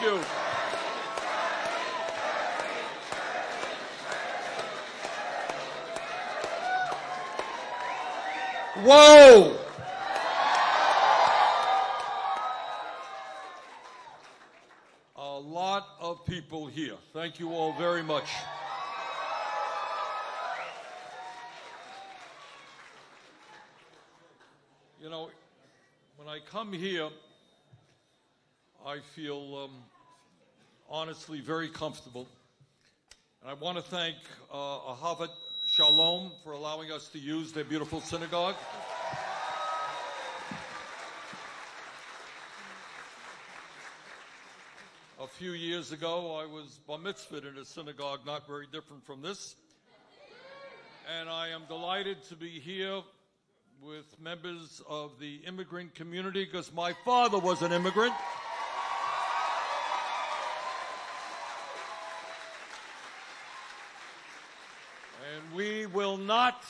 Thank you. Whoa! A lot of people here. Thank you all very much. You know, when I come here, I feel honestly very comfortable. And I want to thank Ahavat Shalom for allowing us to use their beautiful synagogue. A few years ago, I was bar mitzvahed in a synagogue not very different from this. And I am delighted to be here with members of the immigrant community because my father was an immigrant. And we will not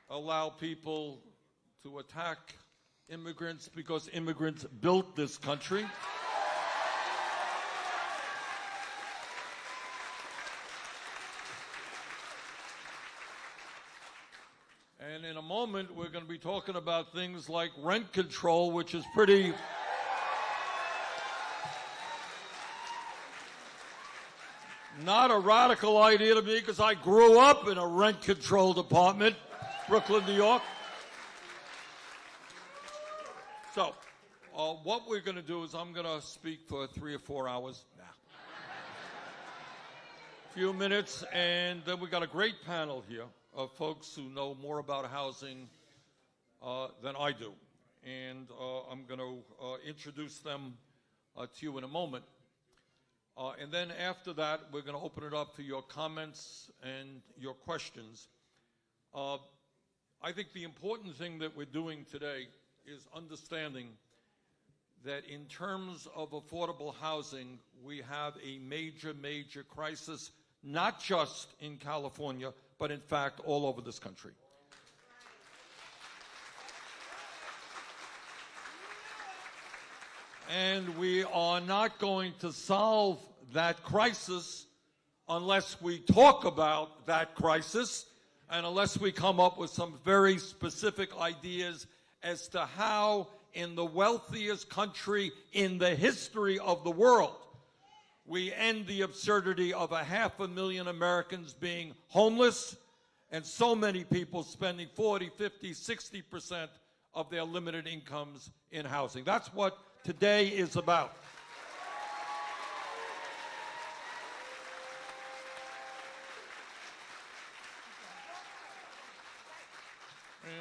allow people to attack immigrants because immigrants built this country. And in a moment, we're going to be talking about things like rent control, which is pretty... not a radical idea to me because I grew up in a rent-controlled apartment, Brooklyn, New York. So, what we're going to do is I'm going to speak for 3 or 4 hours. A few minutes, and then we got a great panel here of folks who know more about housing than I do. And I'm going to introduce them to you in a moment. And then after that, we're going to open it up for your comments and your questions. I think the important thing that we're doing today is understanding that in terms of affordable housing, we have a major, major crisis, not just in California, but in fact all over this country. And we are not going to solve that crisis unless we talk about that crisis and unless we come up with some very specific ideas as to how, in the wealthiest country in the history of the world, we end the absurdity of 500,000 Americans being homeless and so many people spending 40, 50, 60% of their limited incomes in housing. That's what today is about.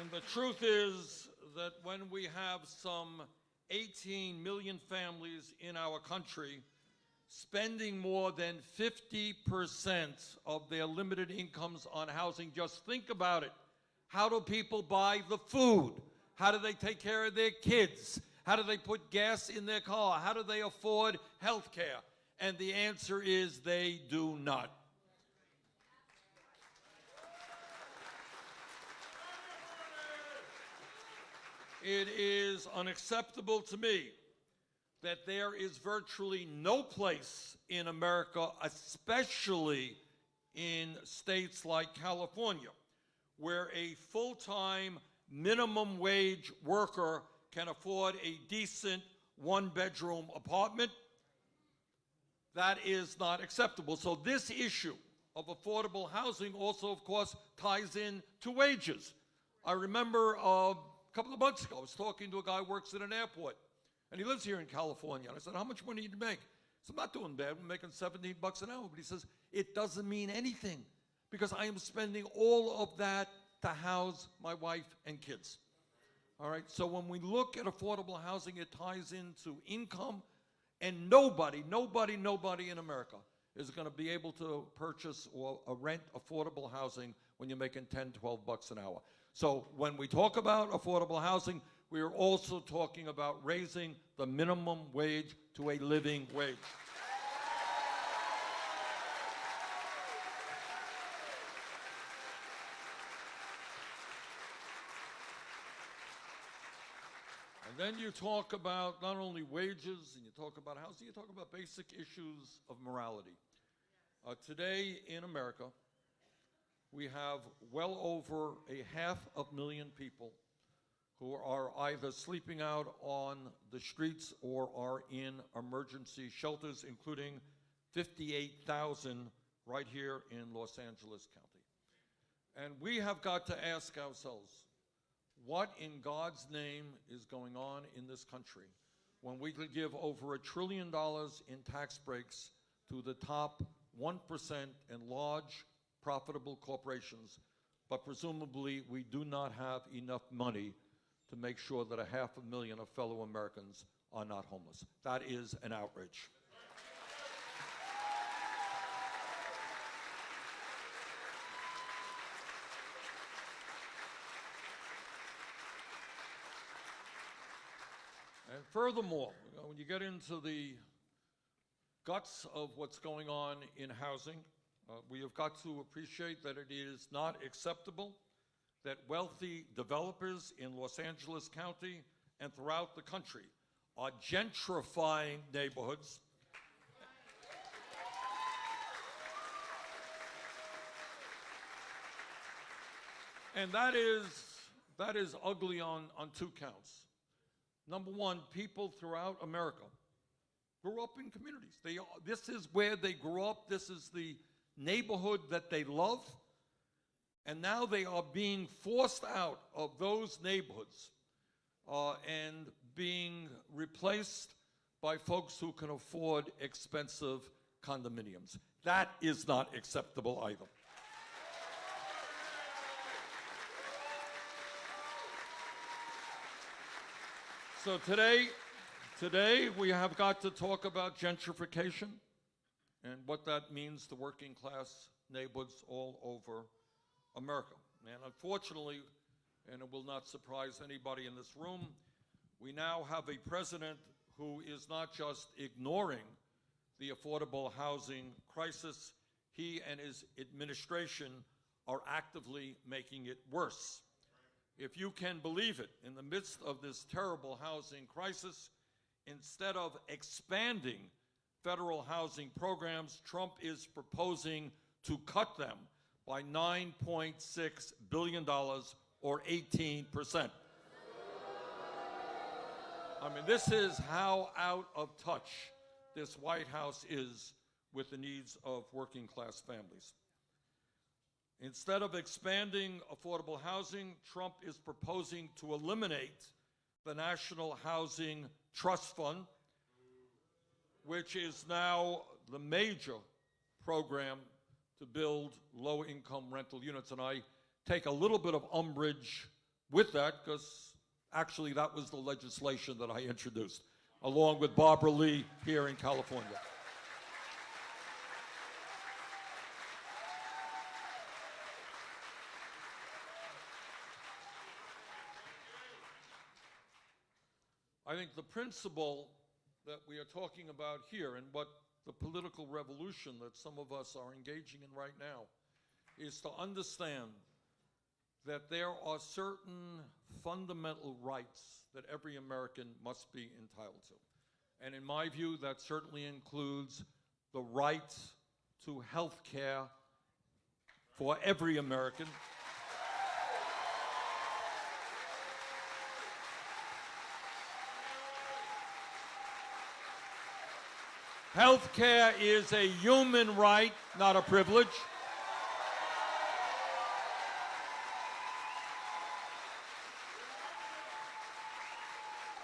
And the truth is that when we have some 18 million families in our country spending more than 50% of their limited incomes on housing, just think about it. How do people buy the food? How do they take care of their kids? How do they put gas in their car? How do they afford health care? And the answer is they do not. It is unacceptable to me that there is virtually no place in America, especially in states like California, where a full-time minimum wage worker can afford a decent one-bedroom apartment. That is not acceptable. So this issue of affordable housing also, of course, ties in to wages. I remember a couple of months ago, I was talking to a guy who works at an airport, and he lives here in California. And I said, how much money do you make? He said, I'm not doing bad. We're making $17 an hour. But he says, it doesn't mean anything because I am spending all of that to house my wife and kids. All right, so when we look at affordable housing, it ties into income, and nobody in America is going to be able to purchase or rent affordable housing when you're making $10, $12 an hour. So when we talk about affordable housing, we are also talking about raising the minimum wage to a living wage. And then you talk about not only wages, and you talk about housing, you talk about basic issues of morality. Today in America, we have well over 500,000 people who are either sleeping out on the streets or are in emergency shelters, including 58,000 right here in Los Angeles County. And we have got to ask ourselves, what in God's name is going on in this country when we could give over $1 trillion in tax breaks to the top 1% and large profitable corporations, but presumably we do not have enough money to make sure that 500,000 of fellow Americans are not homeless. That is an outrage. And furthermore, when you get into the guts of what's going on in housing, we have got to appreciate that it is not acceptable that wealthy developers in Los Angeles County and throughout the country are gentrifying neighborhoods. And that is ugly on two counts. Number one, people throughout America grew up in communities. This is where they grew up. This is the neighborhood that they love. And now they are being forced out of those neighborhoods and being replaced by folks who can afford expensive condominiums. That is not acceptable either. So today we have got to talk about gentrification and what that means to working class neighborhoods all over America. And unfortunately, and it will not surprise anybody in this room, we now have a president who is not just ignoring the affordable housing crisis, he and his administration are actively making it worse. If you can believe it, in the midst of this terrible housing crisis, instead of expanding federal housing programs, Trump is proposing to cut them by $9.6 billion or 18%. I mean, this is how out of touch this White House is with the needs of working class families. Instead of expanding affordable housing, Trump is proposing to eliminate the National Housing Trust Fund, which is now the major program to build low-income rental units. And I take a little bit of umbrage with that because actually that was the legislation that I introduced, along with Barbara Lee here in California. I think the principle that we are talking about here and what the political revolution that some of us are engaging in right now is to understand that there are certain fundamental rights that every American must be entitled to. And in my view, that certainly includes the right to health care for every American. Health care is a human right, not a privilege.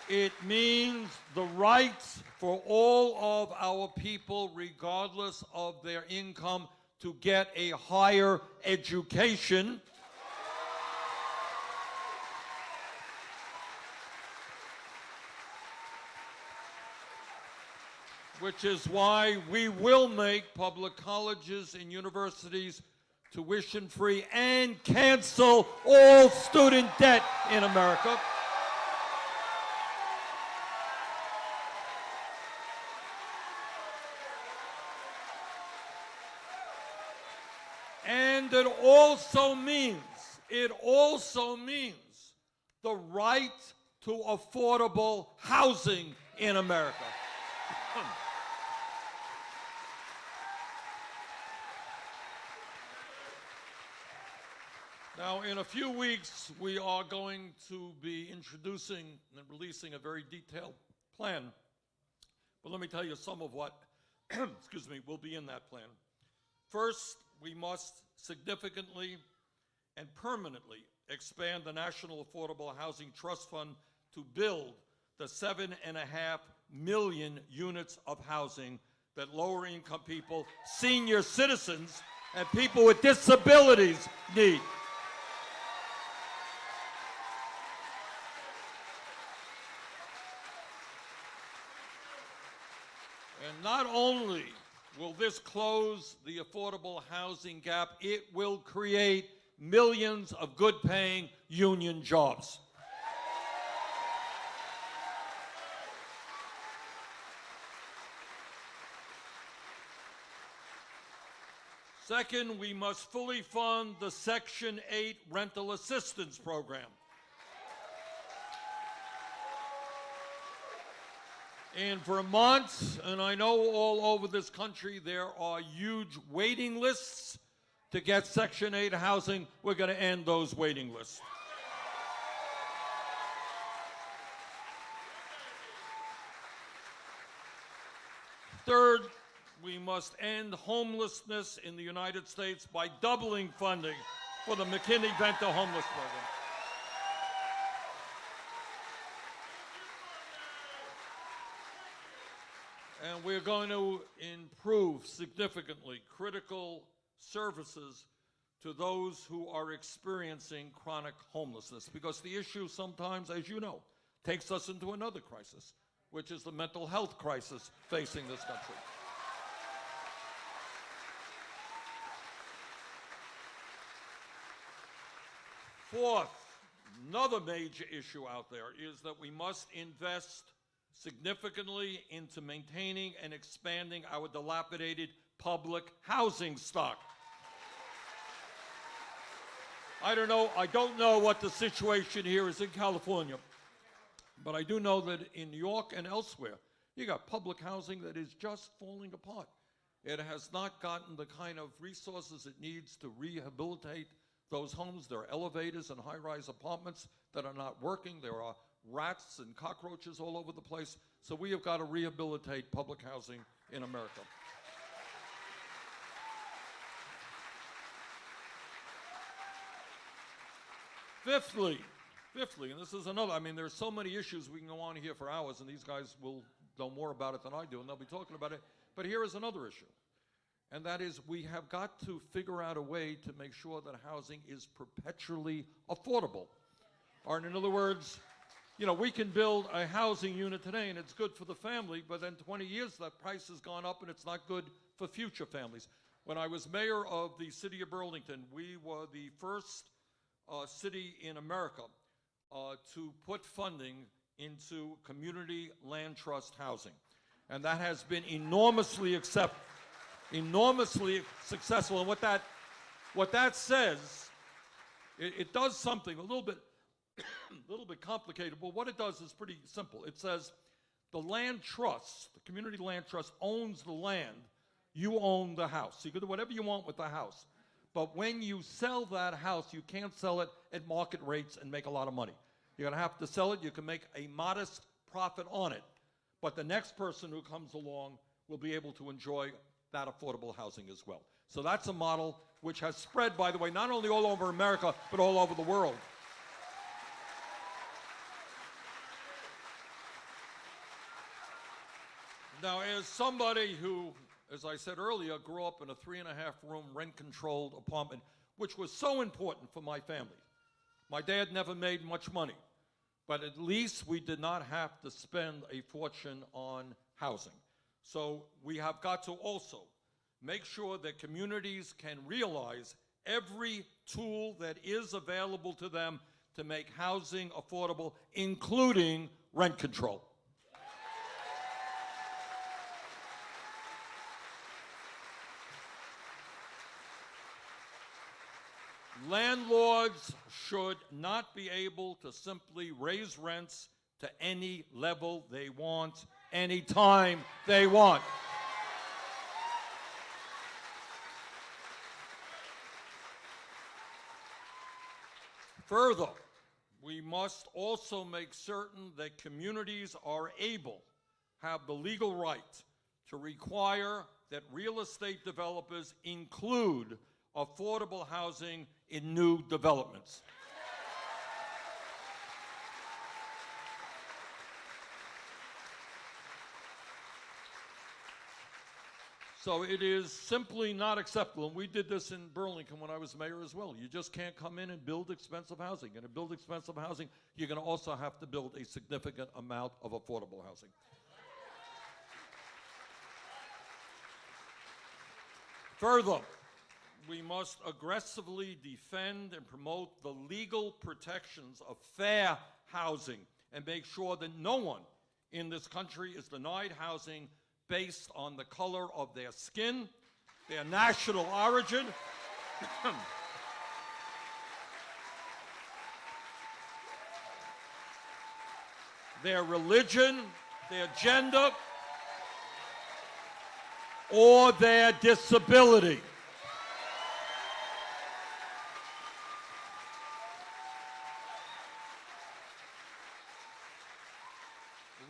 It means the right for all of our people, regardless of their income, to get a higher education. Which is why we will make public colleges and universities tuition-free and cancel all student debt in America. And it also means the right to affordable housing in America. Now, in a few weeks, we are going to be introducing and releasing a very detailed plan. But let me tell you some of what, excuse me, will be in that plan. First, we must significantly and permanently expand the National Affordable Housing Trust Fund to build the 7.5 million units of housing that lower-income people, senior citizens, and people with disabilities need. And not only will this close the affordable housing gap, it will create millions of good-paying union jobs. Second, we must fully fund the Section 8 rental assistance program. In Vermont, and I know all over this country, there are huge waiting lists to get Section 8 housing. We're going to end those waiting lists. Third, we must end homelessness in the United States by doubling funding for the McKinney-Vento homeless program. And we're going to improve significantly critical services to those who are experiencing chronic homelessness, because the issue sometimes, as you know, takes us into another crisis, which is the mental health crisis facing this country. Fourth, another major issue out there is that we must invest significantly into maintaining and expanding our dilapidated public housing stock. I don't know what the situation here is in California, but I do know that in New York and elsewhere, you got public housing that is just falling apart. It has not gotten the kind of resources it needs to rehabilitate those homes. There are elevators and high-rise apartments that are not working. There are rats and cockroaches all over the place. So we have got to rehabilitate public housing in America. Fifthly, and this is another, there's so many issues we can go on here for hours, and these guys will know more about it than I do, and they'll be talking about it. But here is another issue, and that is we have got to figure out a way to make sure that housing is perpetually affordable. Or in other words, we can build a housing unit today and it's good for the family, but then 20 years that price has gone up and it's not good for future families. When I was mayor of the city of Burlington, we were the first city in America to put funding into community land trust housing. And that has been enormously successful. And what that says, it does something a little bit complicated, but what it does is pretty simple. It says the land trust, the community land trust, owns the land. You own the house. So you can do whatever you want with the house. But when you sell that house, you can't sell it at market rates and make a lot of money. You're going to have to sell it. You can make a modest profit on it. But the next person who comes along will be able to enjoy that affordable housing as well. So that's a model which has spread, by the way, not only all over America, but all over the world. Now, as somebody who, as I said earlier, grew up in a 3.5-room rent-controlled apartment, which was so important for my family. My dad never made much money, but at least we did not have to spend a fortune on housing. So we have got to also make sure that communities can realize every tool that is available to them to make housing affordable, including rent control. Landlords should not be able to simply raise rents to any level they want, anytime they want. Further, we must also make certain that communities are able, have the legal right to require that real estate developers include affordable housing in new developments. So it is simply not acceptable. And we did this in Burlington when I was mayor as well. You just can't come in and build expensive housing. And to build expensive housing, you're going to also have to build a significant amount of affordable housing. Further, we must aggressively defend and promote the legal protections of fair housing and make sure that no one in this country is denied housing based on the color of their skin, their national origin, their religion, their gender, or their disability.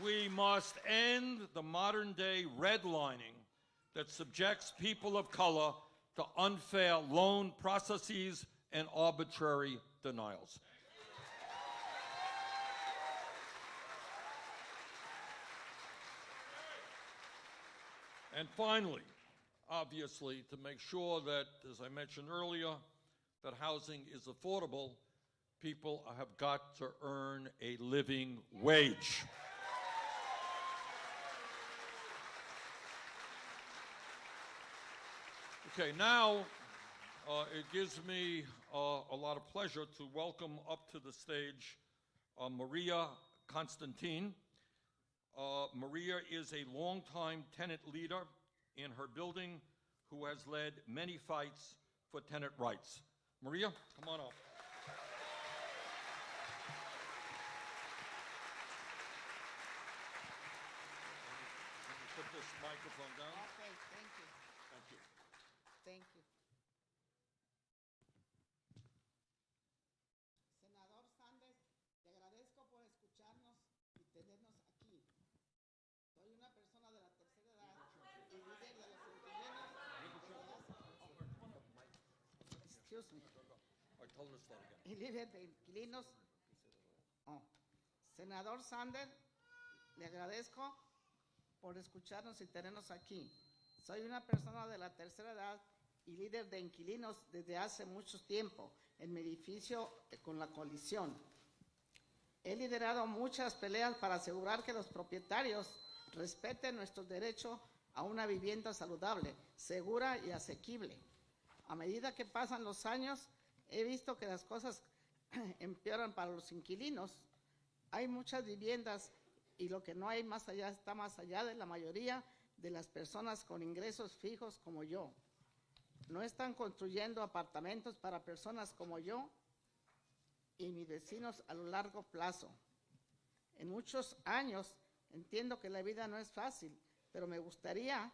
We must end the modern-day redlining that subjects people of color to unfair loan processes and arbitrary denials. And finally, obviously, to make sure that, as I mentioned earlier, that housing is affordable, people have got to earn a living wage. Okay, now it gives me a lot of pleasure to welcome up to the stage Maria Constantine. Maria is a longtime tenant leader in her building who has led many fights for tenant rights. Maria, come on up. Put this microphone down. Okay, thank you. Thank you. Thank you. Senador Sanders, te agradezco por escucharnos y tenernos aquí. Soy una persona de la tercera edad y líder de los inquilinos. Excuse me. I told her to start again. Y líder de inquilinos. Oh. Senador Sanders, le agradezco por escucharnos y tenernos aquí. Soy una persona de la tercera edad y líder de inquilinos desde hace mucho tiempo en mi edificio con la coalición. He liderado muchas peleas para asegurar que los propietarios respeten nuestro derecho a una vivienda saludable, segura y asequible. A medida que pasan los años, he visto que las cosas empeoran para los inquilinos. Hay muchas viviendas y lo que no hay más allá está más allá de la mayoría de las personas con ingresos fijos como yo. No están construyendo apartamentos para personas como yo y mis vecinos a lo largo plazo. En muchos años entiendo que la vida no es fácil, pero me gustaría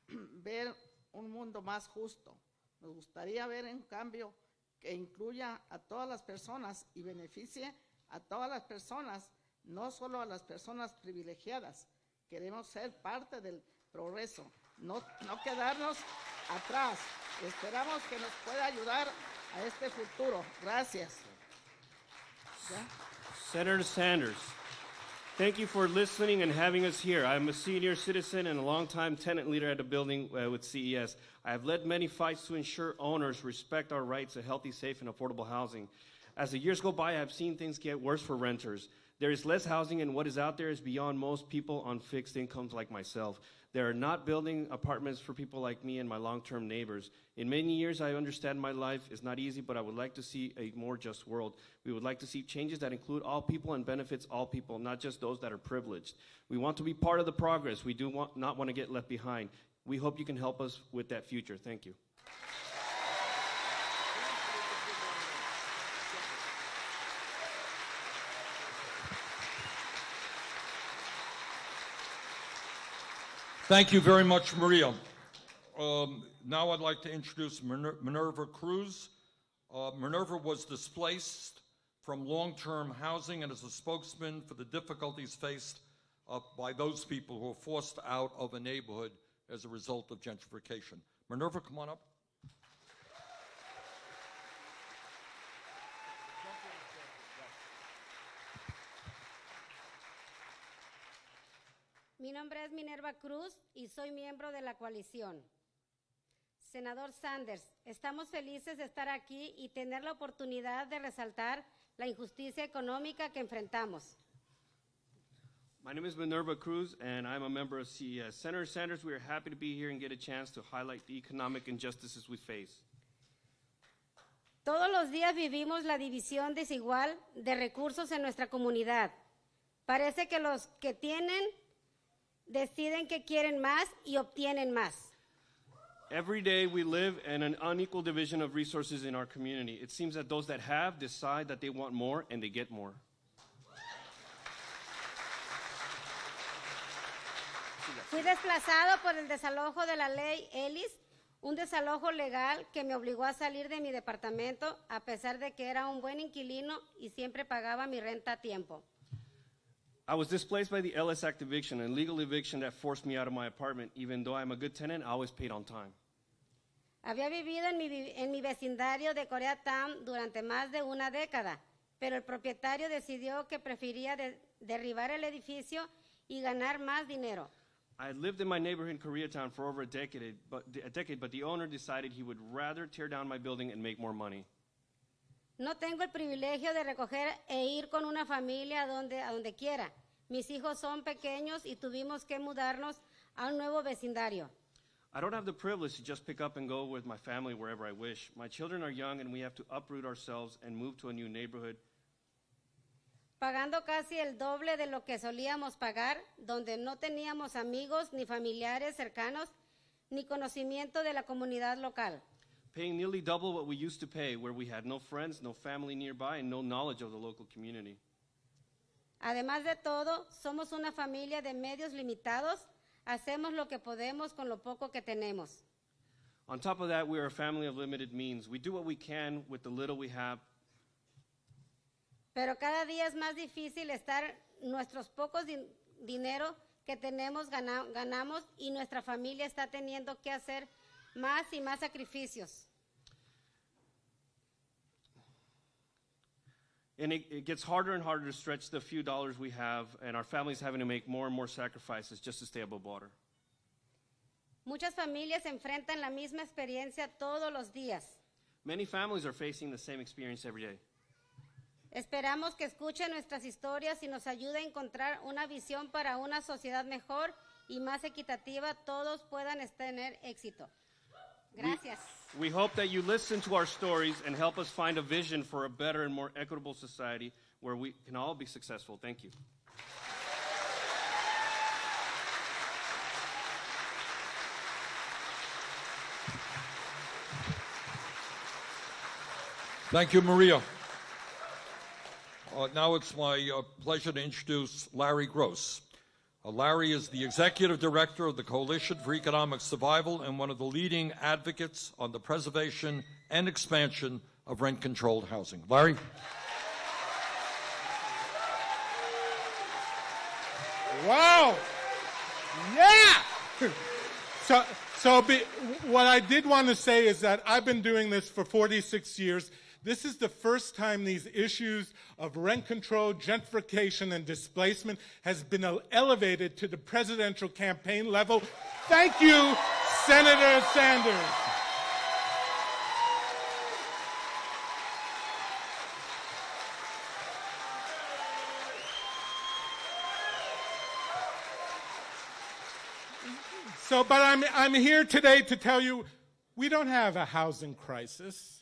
ver un mundo más justo. Me gustaría ver un cambio que incluya a todas las personas y beneficie a todas las personas, no solo a las personas privilegiadas. Queremos ser parte del progreso, no quedarnos atrás. Esperamos que nos pueda ayudar a este futuro. Gracias. ¿Ya? Senator Sanders, thank you for listening and having us here. I'm a senior citizen and a longtime tenant leader at the building with CES. I have led many fights to ensure owners respect our rights to healthy, safe, and affordable housing. As the years go by, I have seen things get worse for renters. There is less housing, and what is out there is beyond most people on fixed incomes like myself. They are not building apartments for people like me and my long-term neighbors. In many years, I understand my life is not easy, but I would like to see a more just world. We would like to see changes that include all people and benefits all people, not just those that are privileged. We want to be part of the progress. We do not want to get left behind. We hope you can help us with that future. Thank you. Thank you very much, Maria. Now I'd like to introduce Minerva Cruz. Minerva was displaced from long-term housing and is a spokesman for the difficulties faced by those people who are forced out of a neighborhood as a result of gentrification. Minerva, come on up. Mi nombre es Minerva Cruz y soy miembro de la coalición. Senador Sanders, estamos felices de estar aquí y tener la oportunidad de resaltar la injusticia económica que enfrentamos. My name is Minerva Cruz, and I'm a member of CES. Senator Sanders, we are happy to be here and get a chance to highlight the economic injustices we face. Todos los días vivimos la división desigual de recursos en nuestra comunidad. Parece que los que tienen deciden que quieren más y obtienen más. Every day we live in an unequal division of resources in our community. It seems that those that have decide that they want more and they get more. Fui desplazado por el desalojo de la ley Ellis, un desalojo legal que me obligó a salir de mi departamento a pesar de que era un buen inquilino y siempre pagaba mi renta a tiempo. I was displaced by the Ellis Act eviction, a legal eviction that forced me out of my apartment. Even though I'm a good tenant, I always paid on time. Había vivido en mi vecindario de Koreatown durante más de una década, pero el propietario decidió que prefería derribar el edificio y ganar más dinero. I had lived in my neighborhood in Koreatown for over a decade, but the owner decided he would rather tear down my building and make more money. No tengo el privilegio de recoger e ir con una familia a donde quiera. Mis hijos son pequeños y tuvimos que mudarnos a un nuevo vecindario. I don't have the privilege to just pick up and go with my family wherever I wish. My children are young and we have to uproot ourselves and move to a new neighborhood. Pagando casi el doble de lo que solíamos pagar, donde no teníamos amigos ni familiares cercanos, ni conocimiento de la comunidad local. Paying nearly double what we used to pay, where we had no friends, no family nearby, and no knowledge of the local community. Además de todo, somos una familia de medios limitados, hacemos lo que podemos con lo poco que tenemos. On top of that, we are a family of limited means. We do what we can with the little we have. Pero cada día es más difícil estar nuestros pocos dinero que tenemos ganamos y nuestra familia está teniendo que hacer más y más sacrificios. And it gets harder and harder to stretch the few dollars we have, and our families having to make more and more sacrifices just to stay above water. Muchas familias enfrentan la misma experiencia todos los días. Many families are facing the same experience every day. Esperamos que escuchen nuestras historias y nos ayude a encontrar una visión para una sociedad mejor y más equitativa, todos puedan tener éxito. Gracias. We hope that you listen to our stories and help us find a vision for a better and more equitable society where we can all be successful. Thank you. Thank you, Maria. Now it's my pleasure to introduce Larry Gross. Larry is the Executive Director of the Coalition for Economic Survival and one of the leading advocates on the preservation and expansion of rent-controlled housing. Larry? Wow! Yeah! What I did want to say is that I've been doing this for 46 years. This is the first time these issues of rent control, gentrification, and displacement has been elevated to the presidential campaign level. Thank you, Senator Sanders. But I'm here today to tell you we don't have a housing crisis.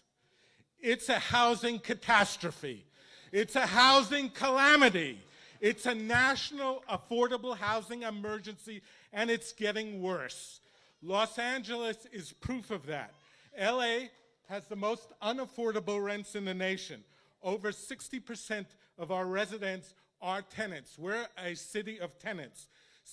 It's a housing catastrophe. It's a housing calamity. It's a national affordable housing emergency, and it's getting worse. Los Angeles is proof of that. LA has the most unaffordable rents in the nation. Over 60% of our residents are tenants. We're a city of tenants.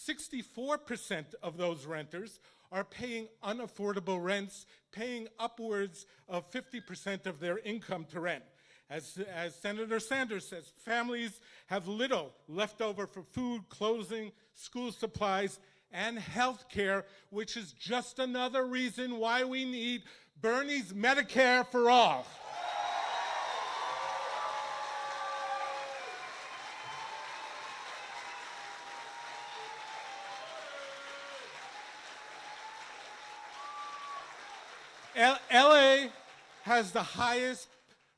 64% of those renters are paying unaffordable rents, paying upwards of 50% of their income to rent. As Senator Sanders says, families have little left over for food, clothing, school supplies, and health care, which is just another reason why we need Bernie's Medicare for all. LA has the highest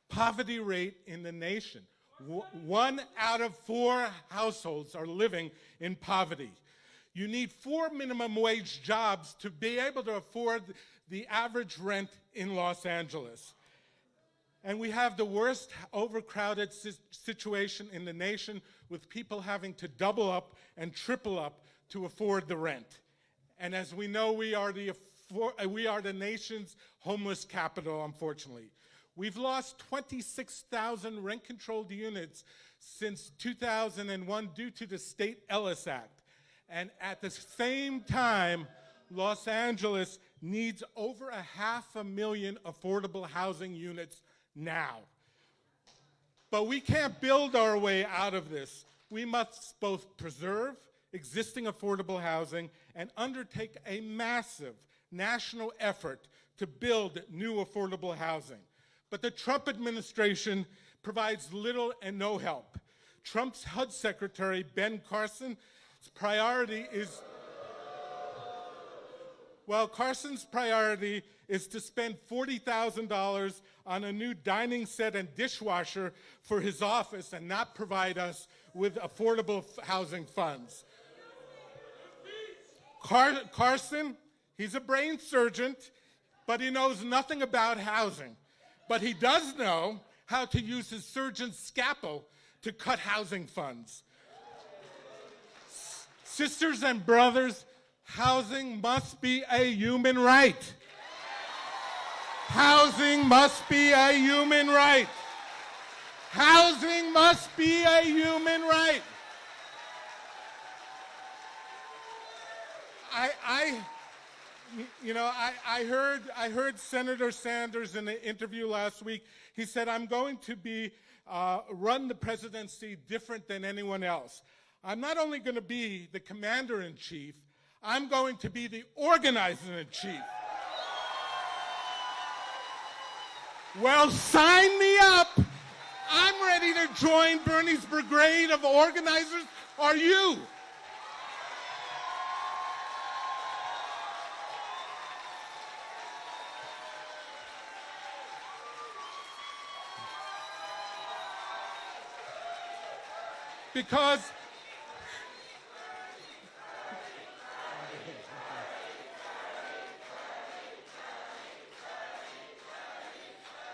poverty rate in the nation. 1 out of 4 households are living in poverty. You need 4 minimum wage jobs to be able to afford the average rent in Los Angeles. And we have the worst overcrowded situation in the nation, with people having to double up and triple up to afford the rent. And as we know, we are the nation's homeless capital, unfortunately. We've lost 26,000 rent-controlled units since 2001 due to the State Ellis Act. And at the same time, Los Angeles needs over 500,000 affordable housing units now. But we can't build our way out of this. We must both preserve existing affordable housing and undertake a massive national effort to build new affordable housing. But the Trump administration provides little and no help. Trump's HUD Secretary, Ben Carson's priority is, Carson's priority is to spend $40,000 on a new dining set and dishwasher for his office and not provide us with affordable housing funds. Carson, he's a brain surgeon, but he knows nothing about housing. But he does know how to use his surgeon's scalpel to cut housing funds. Sisters and brothers, housing must be a human right. Housing must be a human right. Housing must be a human right. I heard Senator Sanders in an interview last week. He said, I'm going to run the presidency different than anyone else. I'm not only going to be the commander-in-chief, I'm going to be the organizer-in-chief. Well, sign me up. I'm ready to join Bernie's brigade of organizers. Are you?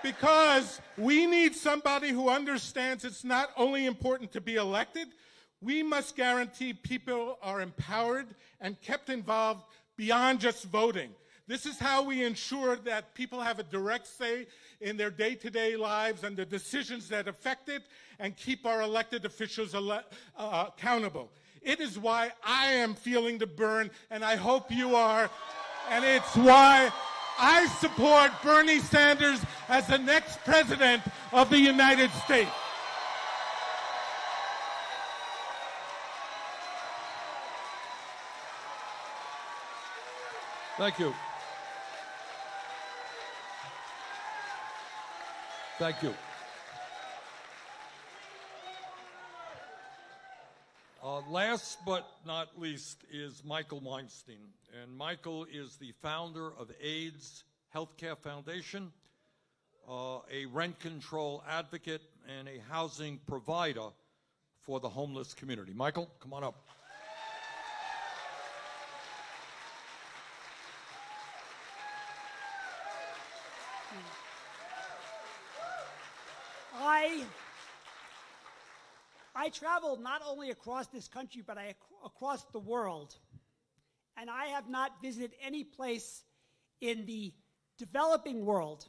Because we need somebody who understands it's not only important to be elected, we must guarantee people are empowered and kept involved beyond just voting. This is how we ensure that people have a direct say in their day-to-day lives and the decisions that affect it, and keep our elected officials accountable. It is why I am feeling the burn, and I hope you are, and it's why I support Bernie Sanders as the next president of the United States. Thank you. Thank you. Last but not least is Michael Weinstein. And Michael is the founder of AIDS Healthcare Foundation, a rent control advocate, and a housing provider for the homeless community. Michael, come on up. I traveled not only across this country, but across the world. And I have not visited any place in the developing world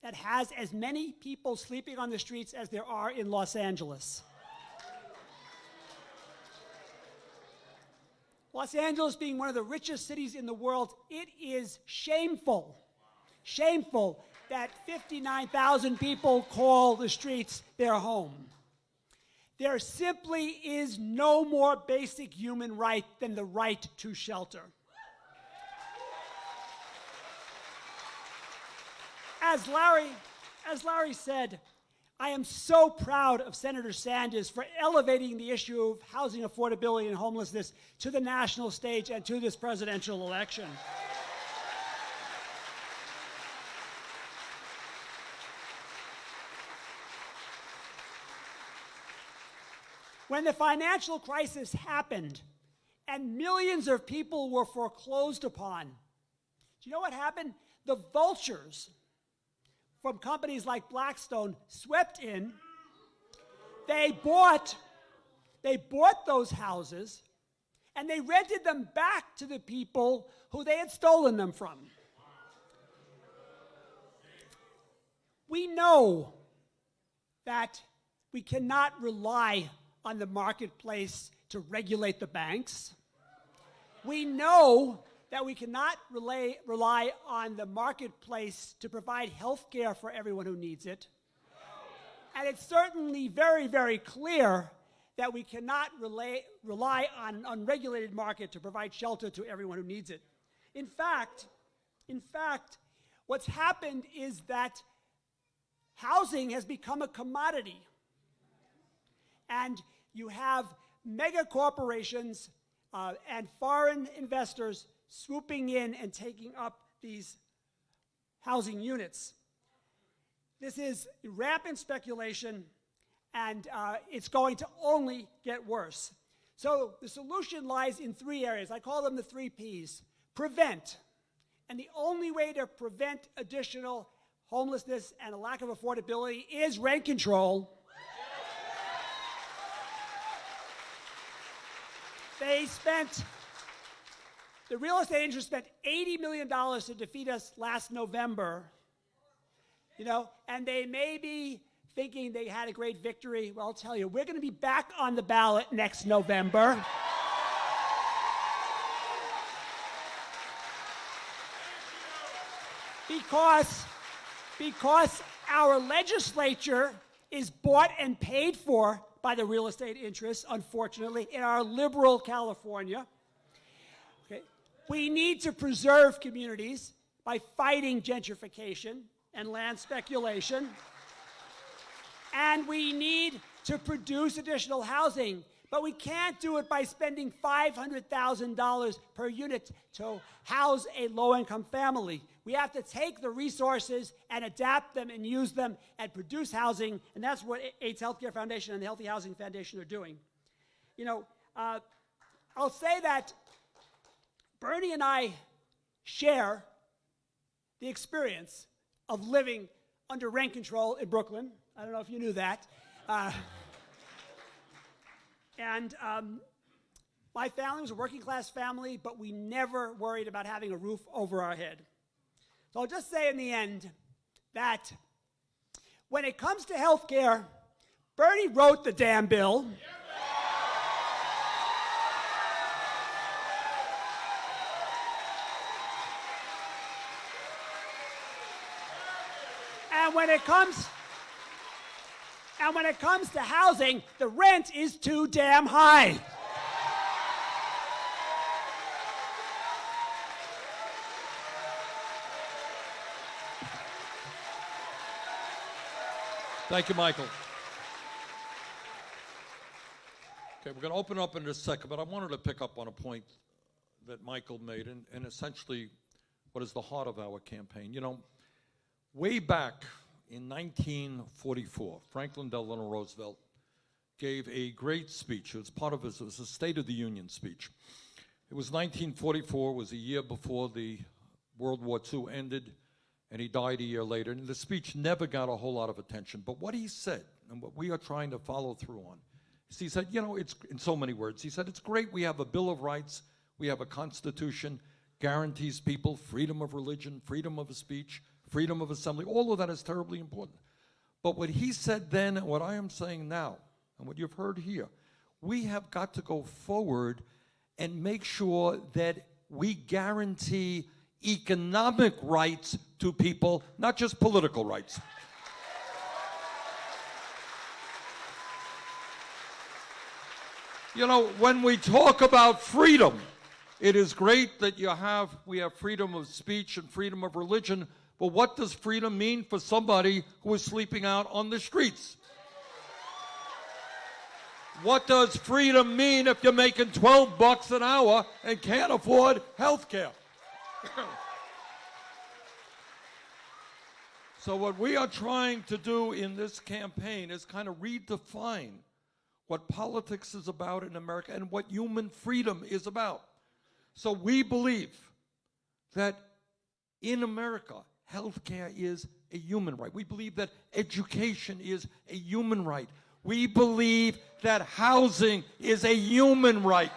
that has as many people sleeping on the streets as there are in Los Angeles. Los Angeles being one of the richest cities in the world, it is shameful, shameful that 59,000 people call the streets their home. There simply is no more basic human right than the right to shelter. As Larry said, I am so proud of Senator Sanders for elevating the issue of housing affordability and homelessness to the national stage and to this presidential election. When the financial crisis happened and millions of people were foreclosed upon, do you know what happened? The vultures from companies like Blackstone swept in. They bought those houses and they rented them back to the people who they had stolen them from. We know that we cannot rely on the marketplace to regulate the banks. We know that we cannot rely on the marketplace to provide health care for everyone who needs it. And it's certainly very, very clear that we cannot rely on an unregulated market to provide shelter to everyone who needs it. In fact, what's happened is that housing has become a commodity. And you have mega corporations and foreign investors swooping in and taking up these housing units. This is rampant speculation, and it's going to only get worse. So the solution lies in three areas. I call them the 3 Ps. Prevent. And the only way to prevent additional homelessness and a lack of affordability is rent control. The real estate industry spent $80 million to defeat us last November, and they may be thinking they had a great victory. Well, I'll tell you, we're going to be back on the ballot next November. Because our legislature is bought and paid for by the real estate interests, unfortunately, in our liberal California. Okay. We need to preserve communities by fighting gentrification and land speculation. And we need to produce additional housing, but we can't do it by spending $500,000 per unit to house a low-income family. We have to take the resources and adapt them and use them and produce housing, and that's what AIDS Healthcare Foundation and the Healthy Housing Foundation are doing. I'll say that Bernie and I share the experience of living under rent control in Brooklyn. I don't know if you knew that. My family was a working class family, but we never worried about having a roof over our head. So I'll just say in the end that when it comes to health care, Bernie wrote the damn bill. And when it comes to housing, the rent is too damn high. Thank you, Michael. Okay, we're going to open up in a second, but I wanted to pick up on a point that Michael made, and essentially what is the heart of our campaign. Way back in 1944, Franklin Delano Roosevelt gave a great speech. It was a State of the Union speech. It was 1944, was a year before the World War II ended, and he died a year later. And the speech never got a whole lot of attention. But what he said, and what we are trying to follow through on, is he said, it's in so many words, he said, it's great we have a Bill of Rights, we have a Constitution, guarantees people freedom of religion, freedom of speech, freedom of assembly. All of that is terribly important. But what he said then and what I am saying now, and what you've heard here, we have got to go forward and make sure that we guarantee economic rights to people, not just political rights. You know, when we talk about freedom, it is great that we have freedom of speech and freedom of religion, but what does freedom mean for somebody who is sleeping out on the streets? What does freedom mean if you're making $12 an hour and can't afford health care? So what we are trying to do in this campaign is kind of redefine what politics is about in America and what human freedom is about. So we believe that in America, health care is a human right. We believe that education is a human right. We believe that housing is a human right.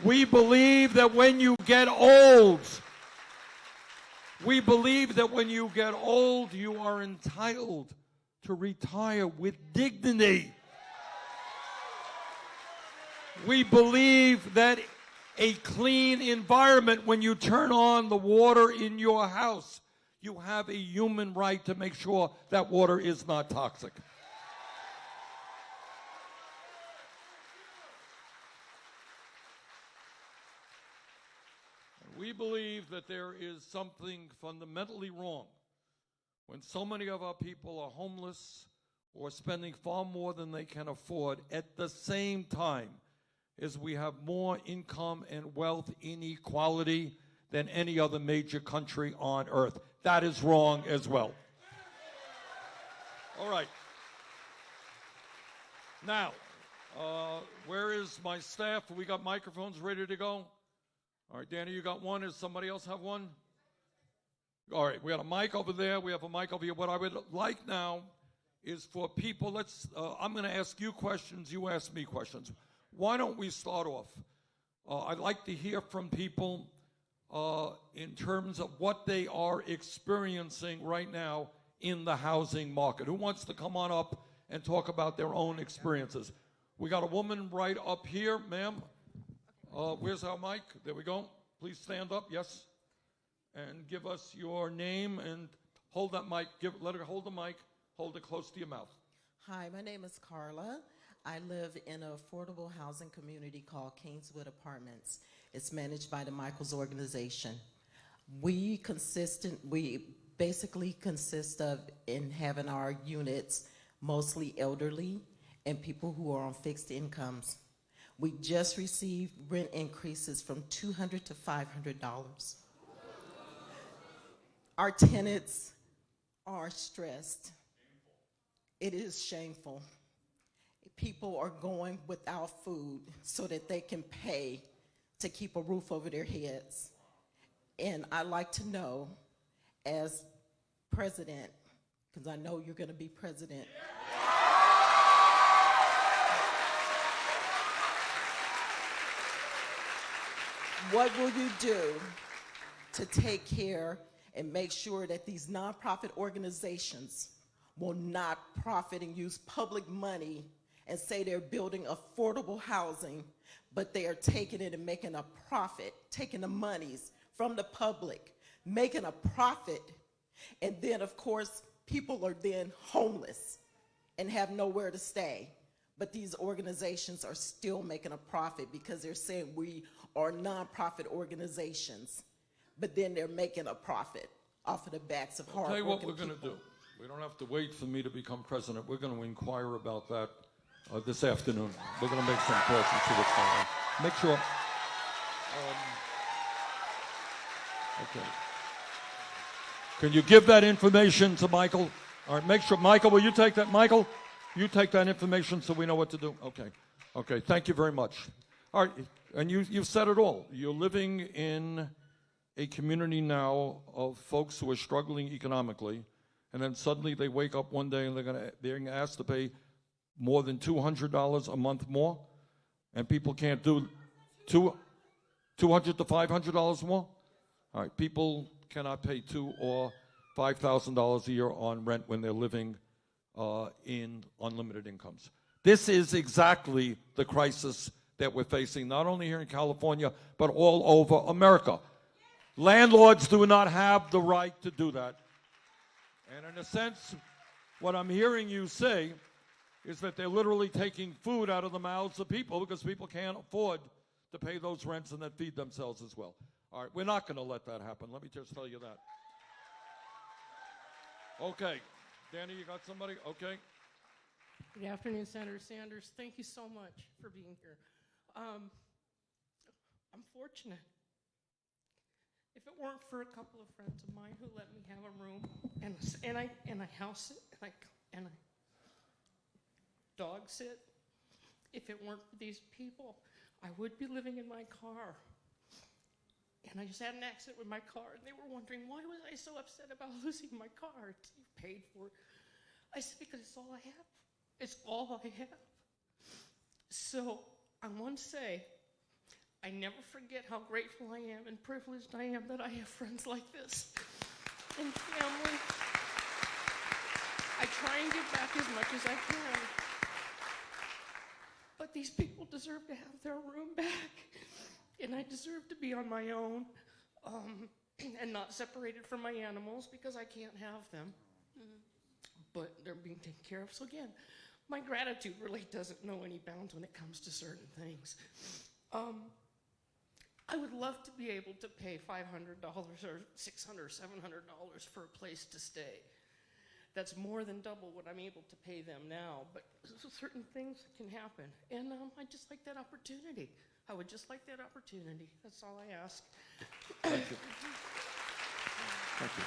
We believe that when you get old, you are entitled to retire with dignity. We believe that a clean environment, when you turn on the water in your house, you have a human right to make sure that water is not toxic. We believe that there is something fundamentally wrong when so many of our people are homeless or spending far more than they can afford at the same time as we have more income and wealth inequality than any other major country on earth. That is wrong as well. All right. Now, where is my staff? We got microphones ready to go? All right, Danny, you got one. Does somebody else have one? All right, we got a mic over there. We have a mic over here. What I would like now is for people, I'm going to ask you questions. You ask me questions. Why don't we start off? I'd like to hear from people in terms of what they are experiencing right now in the housing market. Who wants to come on up and talk about their own experiences? We got a woman right up here, ma'am. Where's our mic? There we go. Please stand up, yes. And give us your name and hold that mic. Let her hold the mic. Hold it close to your mouth. Hi, my name is Carla. I live in an affordable housing community called Kingswood Apartments. It's managed by the Michaels organization. We basically consist of, in having our units, mostly elderly and people who are on fixed incomes. We just received rent increases from $200 to $500. Our tenants are stressed. It is shameful. People are going without food so that they can pay to keep a roof over their heads. And I'd like to know, as president, because I know you're going to be president, what will you do to take care and make sure that these nonprofit organizations will not profit and use public money and say they're building affordable housing, but they are taking it and making a profit, taking the monies from the public, making a profit, and then, of course, people are then homeless and have nowhere to stay. But these organizations are still making a profit because they're saying we are nonprofit organizations, but then they're making a profit off of the backs of hard working people. I'll tell you what we're going to do. We don't have to wait for me to become president. We're going to inquire about that this afternoon. We're going to make some calls and see what's going on. Make sure. Okay. Can you give that information to Michael? All right, make sure. Michael, will you take that? Michael, you take that information so we know what to do. Okay. Okay, thank you very much. All right, and you've said it all. You're living in a community now of folks who are struggling economically, and then suddenly they wake up one day and they're being asked to pay more than $200 a month more, and people can't do $200 to $500 more. All right, people cannot pay $2,000 or $5,000 a year on rent when they're living in unlimited incomes. This is exactly the crisis that we're facing, not only here in California, but all over America. Landlords do not have the right to do that. And in a sense, what I'm hearing you say is that they're literally taking food out of the mouths of people because people can't afford to pay those rents and then feed themselves as well. All right, we're not going to let that happen. Let me just tell you that. Okay. Danny, you got somebody? Okay. Good afternoon, Senator Sanders. Thank you so much for being here. I'm fortunate. If it weren't for a couple of friends of mine who let me have a room and I house it and I dog sit, if it weren't for these people, I would be living in my car. And I just had an accident with my car, and they were wondering, why was I so upset about losing my car? It's paid for. I said, because it's all I have. It's all I have. So I want to say, I never forget how grateful I am and privileged I am that I have friends like this and family. I try and give back as much as I can. But these people deserve to have their room back. And I deserve to be on my own and not separated from my animals because I can't have them. But they're being taken care of. So again, my gratitude really doesn't know any bounds when it comes to certain things. I would love to be able to pay $500 or $600 or $700 for a place to stay. That's more than double what I'm able to pay them now, but certain things can happen. And I'd just like that opportunity. I would just like that opportunity. That's all I ask. Thank you. Thank you.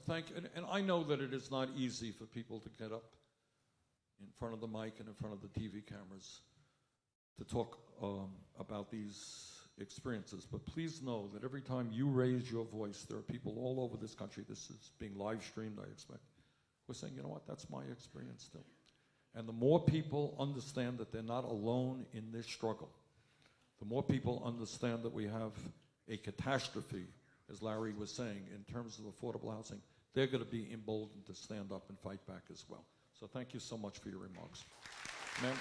Thank you. And I know that it is not easy for people to get up in front of the mic and in front of the TV cameras to talk about these experiences. But please know that every time you raise your voice, there are people all over this country. This is being live streamed, I expect. We're saying, you know what, that's my experience too. And the more people understand that they're not alone in this struggle, the more people understand that we have a catastrophe, as Larry was saying, in terms of affordable housing, they're going to be emboldened to stand up and fight back as well. So thank you so much for your remarks. Ma'am?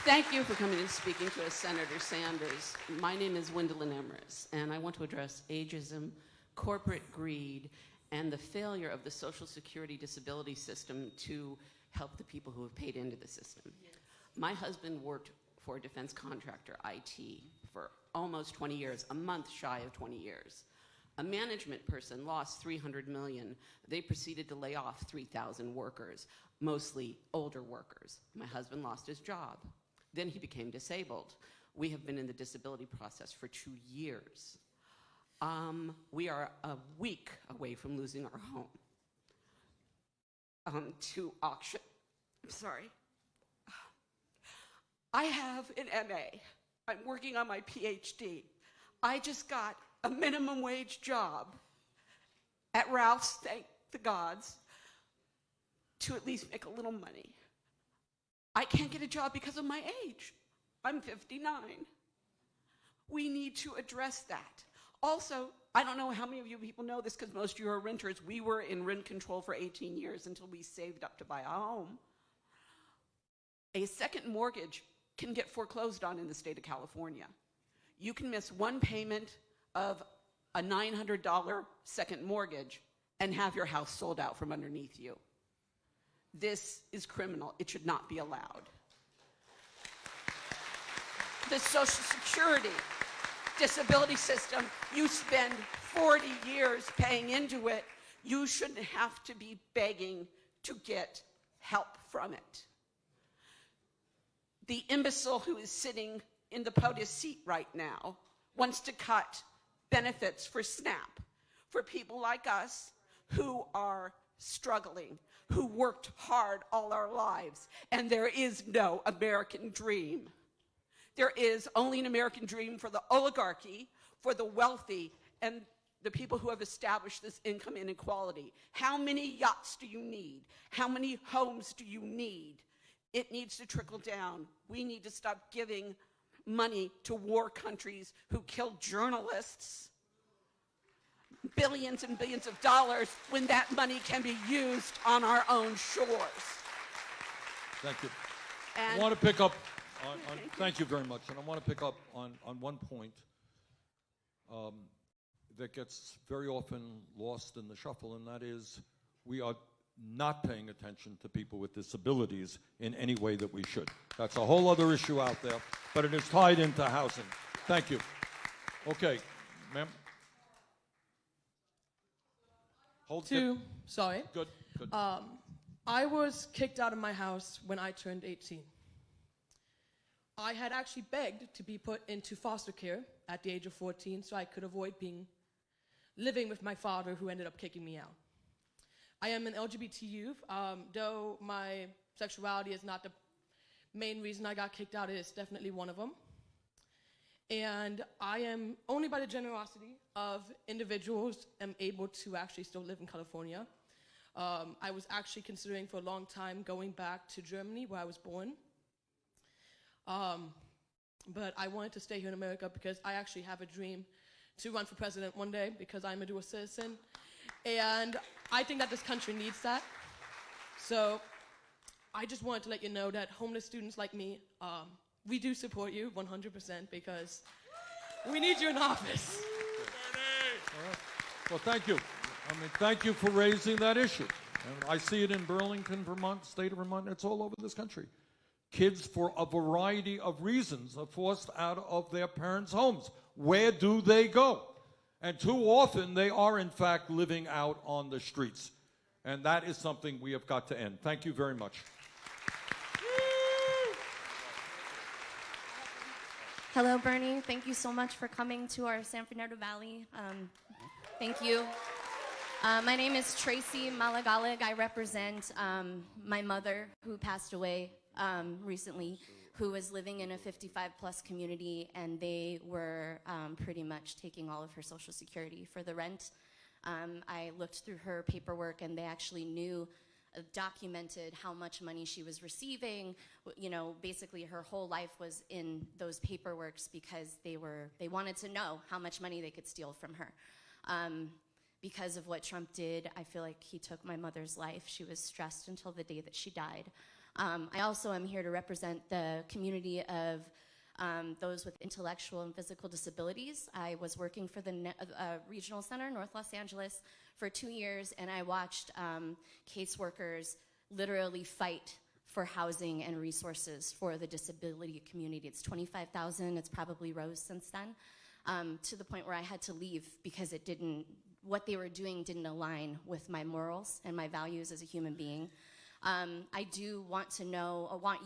Thank you for coming and speaking to us, Senator Sanders. My name is Gwendolyn Emrys, and I want to address ageism, corporate greed, and the failure of the Social Security disability system to help the people who have paid into the system. Yes. My husband worked for a defense contractor, IT, for almost 20 years, a month shy of 20 years. A management person lost $300 million. They proceeded to lay off 3,000 workers, mostly older workers. My husband lost his job. Then he became disabled. We have been in the disability process for 2 years. We are a week away from losing our home to auction. I'm sorry. I have an MA. I'm working on my PhD. I just got a minimum wage job at Ralph's, thank the gods, to at least make a little money. I can't get a job because of my age. I'm 59. We need to address that. Also, I don't know how many of you people know this because most of you are renters. We were in rent control for 18 years until we saved up to buy a home. A second mortgage can get foreclosed on in the state of California. You can miss one payment of a $900 second mortgage and have your house sold out from underneath you. This is criminal. It should not be allowed. The Social Security disability system, you spend 40 years paying into it. You shouldn't have to be begging to get help from it. The imbecile who is sitting in the POTUS seat right now wants to cut benefits for SNAP for people like us who are struggling, who worked hard all our lives, and there is no American dream. There is only an American dream for the oligarchy, for the wealthy, and the people who have established this income inequality. How many yachts do you need? How many homes do you need? It needs to trickle down. We need to stop giving money to war countries who kill journalists. Billions and billions of dollars when that money can be used on our own shores. Thank you. And I want to pick up on thank you very much. And I want to pick up on one point that gets very often lost in the shuffle, and that is we are not paying attention to people with disabilities in any way that we should. That's a whole other issue out there, but it is tied into housing. Thank you. Okay, ma'am. Hold Two, sorry. Good, good. I was kicked out of my house when I turned 18. I had actually begged to be put into foster care at the age of 14 so I could avoid living with my father, who ended up kicking me out. I am an LGBT youth, though my sexuality is not the main reason I got kicked out. It is definitely one of them. And I am, only by the generosity of individuals, am able to actually still live in California. I was actually considering for a long time going back to Germany, where I was born. But I wanted to stay here in America because I actually have a dream to run for president one day, because I'm a dual citizen. And I think that this country needs that. So I just wanted to let you know that homeless students like me, we do support you 100% because we need you in office. All right. Well, thank you. I mean, thank you for raising that issue. And I see it in Burlington, Vermont, state of Vermont. It's all over this country. Kids, for a variety of reasons, are forced out of their parents' homes. Where do they go? And too often, they are, in fact, living out on the streets. And that is something we have got to end. Thank you very much. Hello, Bernie. Thank you so much for coming to our San Fernando Valley. Thank you. My name is Tracy Malagalig. I represent my mother, who passed away recently, who was living in a 55-plus community, and they were pretty much taking all of her Social Security for the rent. I looked through her paperwork, and they actually documented how much money she was receiving. You know, basically her whole life was in those paperworks because they wanted to know how much money they could steal from her. Because of what Trump did, I feel like he took my mother's life. She was stressed until the day that she died. I also am here to represent the community of those with intellectual and physical disabilities. I was working for the Regional Center, North Los Angeles, for 2 years, and I watched caseworkers literally fight for housing and resources for the disability community. It's 25,000, it's probably rose since then, to the point where I had to leave because what they were doing didn't align with my morals and my values as a human being. I do want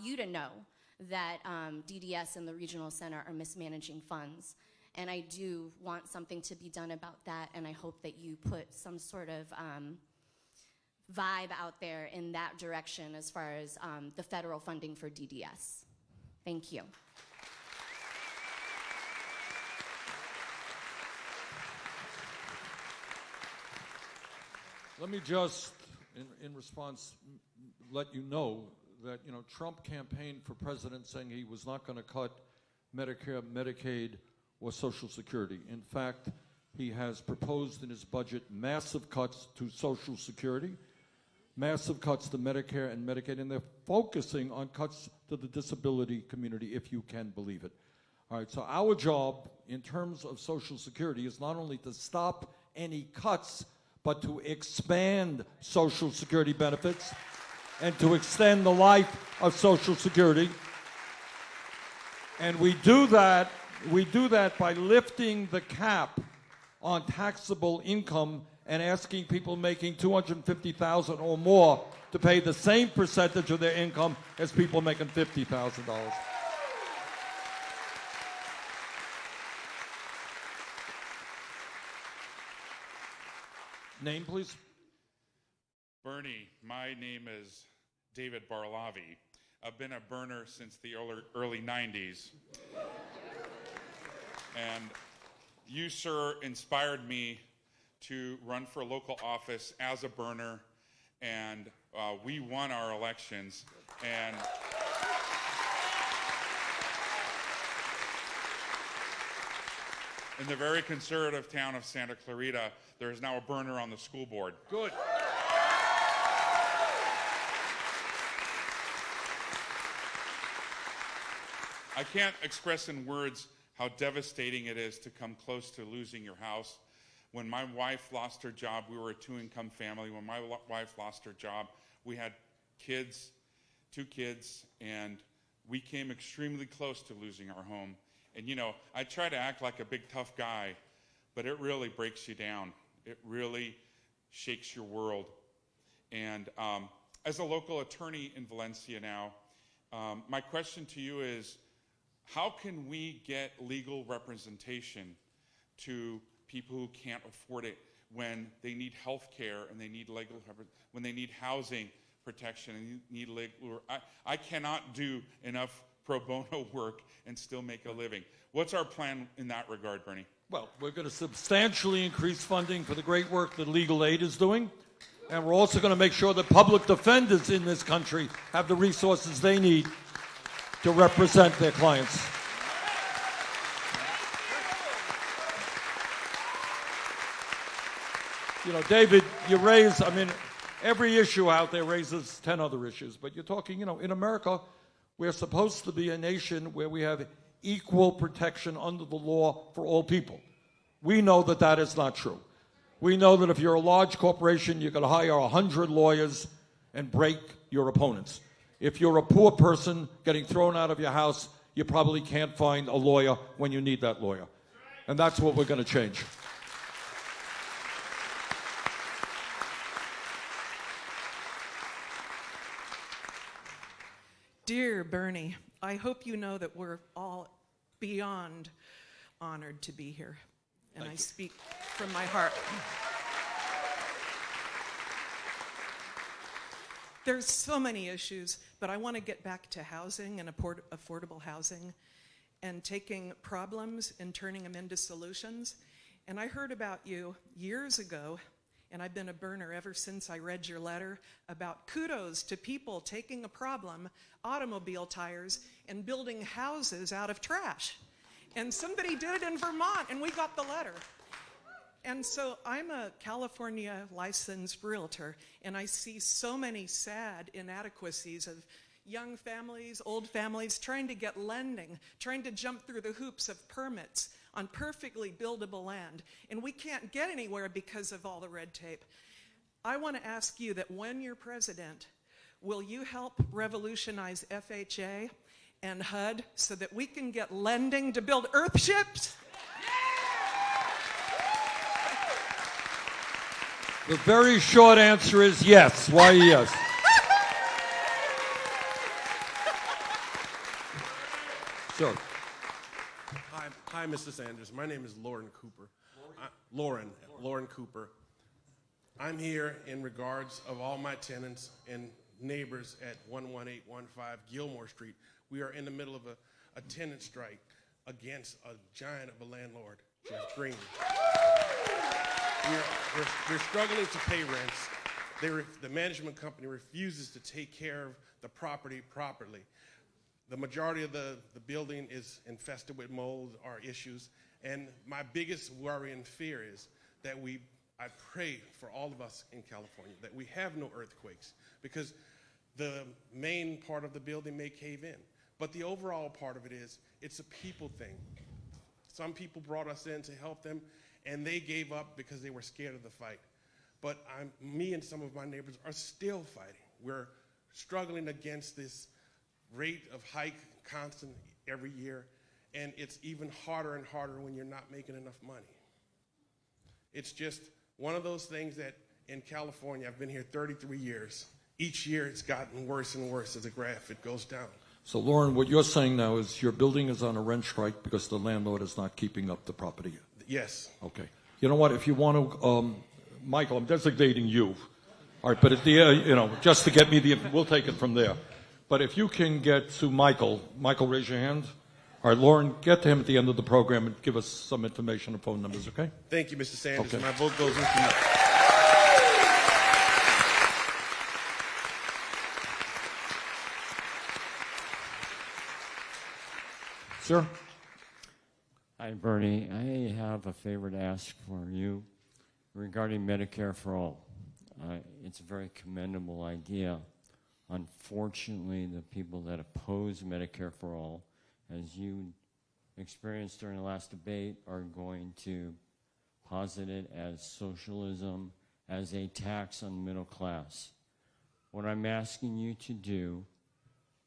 you to know that DDS and the Regional Center are mismanaging funds. And I do want something to be done about that, and I hope that you put some sort of vibe out there in that direction as far as the federal funding for DDS. Thank you. Let me just, in response, let you know that, Trump campaigned for president saying he was not going to cut Medicare, Medicaid, or Social Security. In fact, he has proposed in his budget massive cuts to Social Security, massive cuts to Medicare and Medicaid, and they're focusing on cuts to the disability community, if you can believe it. All right, so our job in terms of Social Security is not only to stop any cuts, but to expand Social Security benefits and to extend the life of Social Security. And we do that by lifting the cap on taxable income and asking people making $250,000 or more to pay the same percentage of their income as people making $50,000. Name, please. Bernie, my name is David Barlavi. I've been a burner since the early 90s. And you, sir, inspired me to run for local office as a burner, and we won our elections. And In the very conservative town of Santa Clarita, there is now a burner on the school board. Good. I can't express in words how devastating it is to come close to losing your house. When my wife lost her job, we were a two-income family. When my wife lost her job, we had kids, 2 kids, and we came extremely close to losing our home. And you know, I try to act like a big tough guy, but it really breaks you down. It really shakes your world. And as a local attorney in Valencia now, my question to you is, how can we get legal representation to people who can't afford it when they need health care and they need legal, when they need housing protection and need legal? I cannot do enough pro bono work and still make a living. What's our plan in that regard, Bernie? Well, we're going to substantially increase funding for the great work that Legal Aid is doing, and we're also going to make sure that public defenders in this country have the resources they need to represent their clients. You know, David, you raise, I mean, every issue out there raises 10 other issues, but you're talking, you know, in America, we're supposed to be a nation where we have equal protection under the law for all people. We know that that is not true. We know that if you're a large corporation, you can hire 100 lawyers and break your opponents. If you're a poor person getting thrown out of your house, you probably can't find a lawyer when you need that lawyer. And that's what we're going to change. Dear Bernie, I hope you know that we're all beyond honored to be here. And I speak from my heart. There's so many issues, but I want to get back to housing and affordable housing and taking problems and turning them into solutions. And I heard about you years ago, and I've been a burner ever since I read your letter about kudos to people taking a problem, automobile tires, and building houses out of trash. And somebody did it in Vermont, and we got the letter. And so I'm a California licensed realtor, and I see so many sad inadequacies of young families, old families trying to get lending, trying to jump through the hoops of permits on perfectly buildable land. And we can't get anywhere because of all the red tape. I want to ask you that when you're president, will you help revolutionize FHA and HUD so that we can get lending to build earthships? The very short answer is yes. Why yes? Sir. Hi, Mr. Sanders. My name is Lauren Cooper. Lauren Cooper. I'm here in regards of all my tenants and neighbors at 11815 Gilmore Street. We are in the middle of a tenant strike against a giant of a landlord, Jeff Green. We're struggling to pay rents. The management company refuses to take care of the property properly. The majority of the building is infested with mold or issues. And my biggest worry and fear is that I pray for all of us in California that we have no earthquakes, because the main part of the building may cave in. But the overall part of it is, it's a people thing. Some people brought us in to help them, and they gave up because they were scared of the fight. But me and some of my neighbors are still fighting. We're struggling against this rate of hike constant every year, and it's even harder and harder when you're not making enough money. It's just one of those things that in California, I've been here 33 years. Each year it's gotten worse and worse as a graph, it goes down. So, Lauren, what you're saying now is your building is on a rent strike because the landlord is not keeping up the property. Yes. Okay. You know what? If you want to, Michael, I'm designating you. All right, but at the just to get me we'll take it from there. But if you can get to Michael, raise your hand. All right, Lauren, get to him at the end of the program and give us some information and phone numbers, okay? Thank you, Mr. Sanders. Okay. My vote goes with you. Sir? Hi, Bernie. I have a favor to ask for you regarding Medicare for All. It's a very commendable idea. Unfortunately, the people that oppose Medicare for All, as you experienced during the last debate, are going to posit it as socialism, as a tax on the middle class. What I'm asking you to do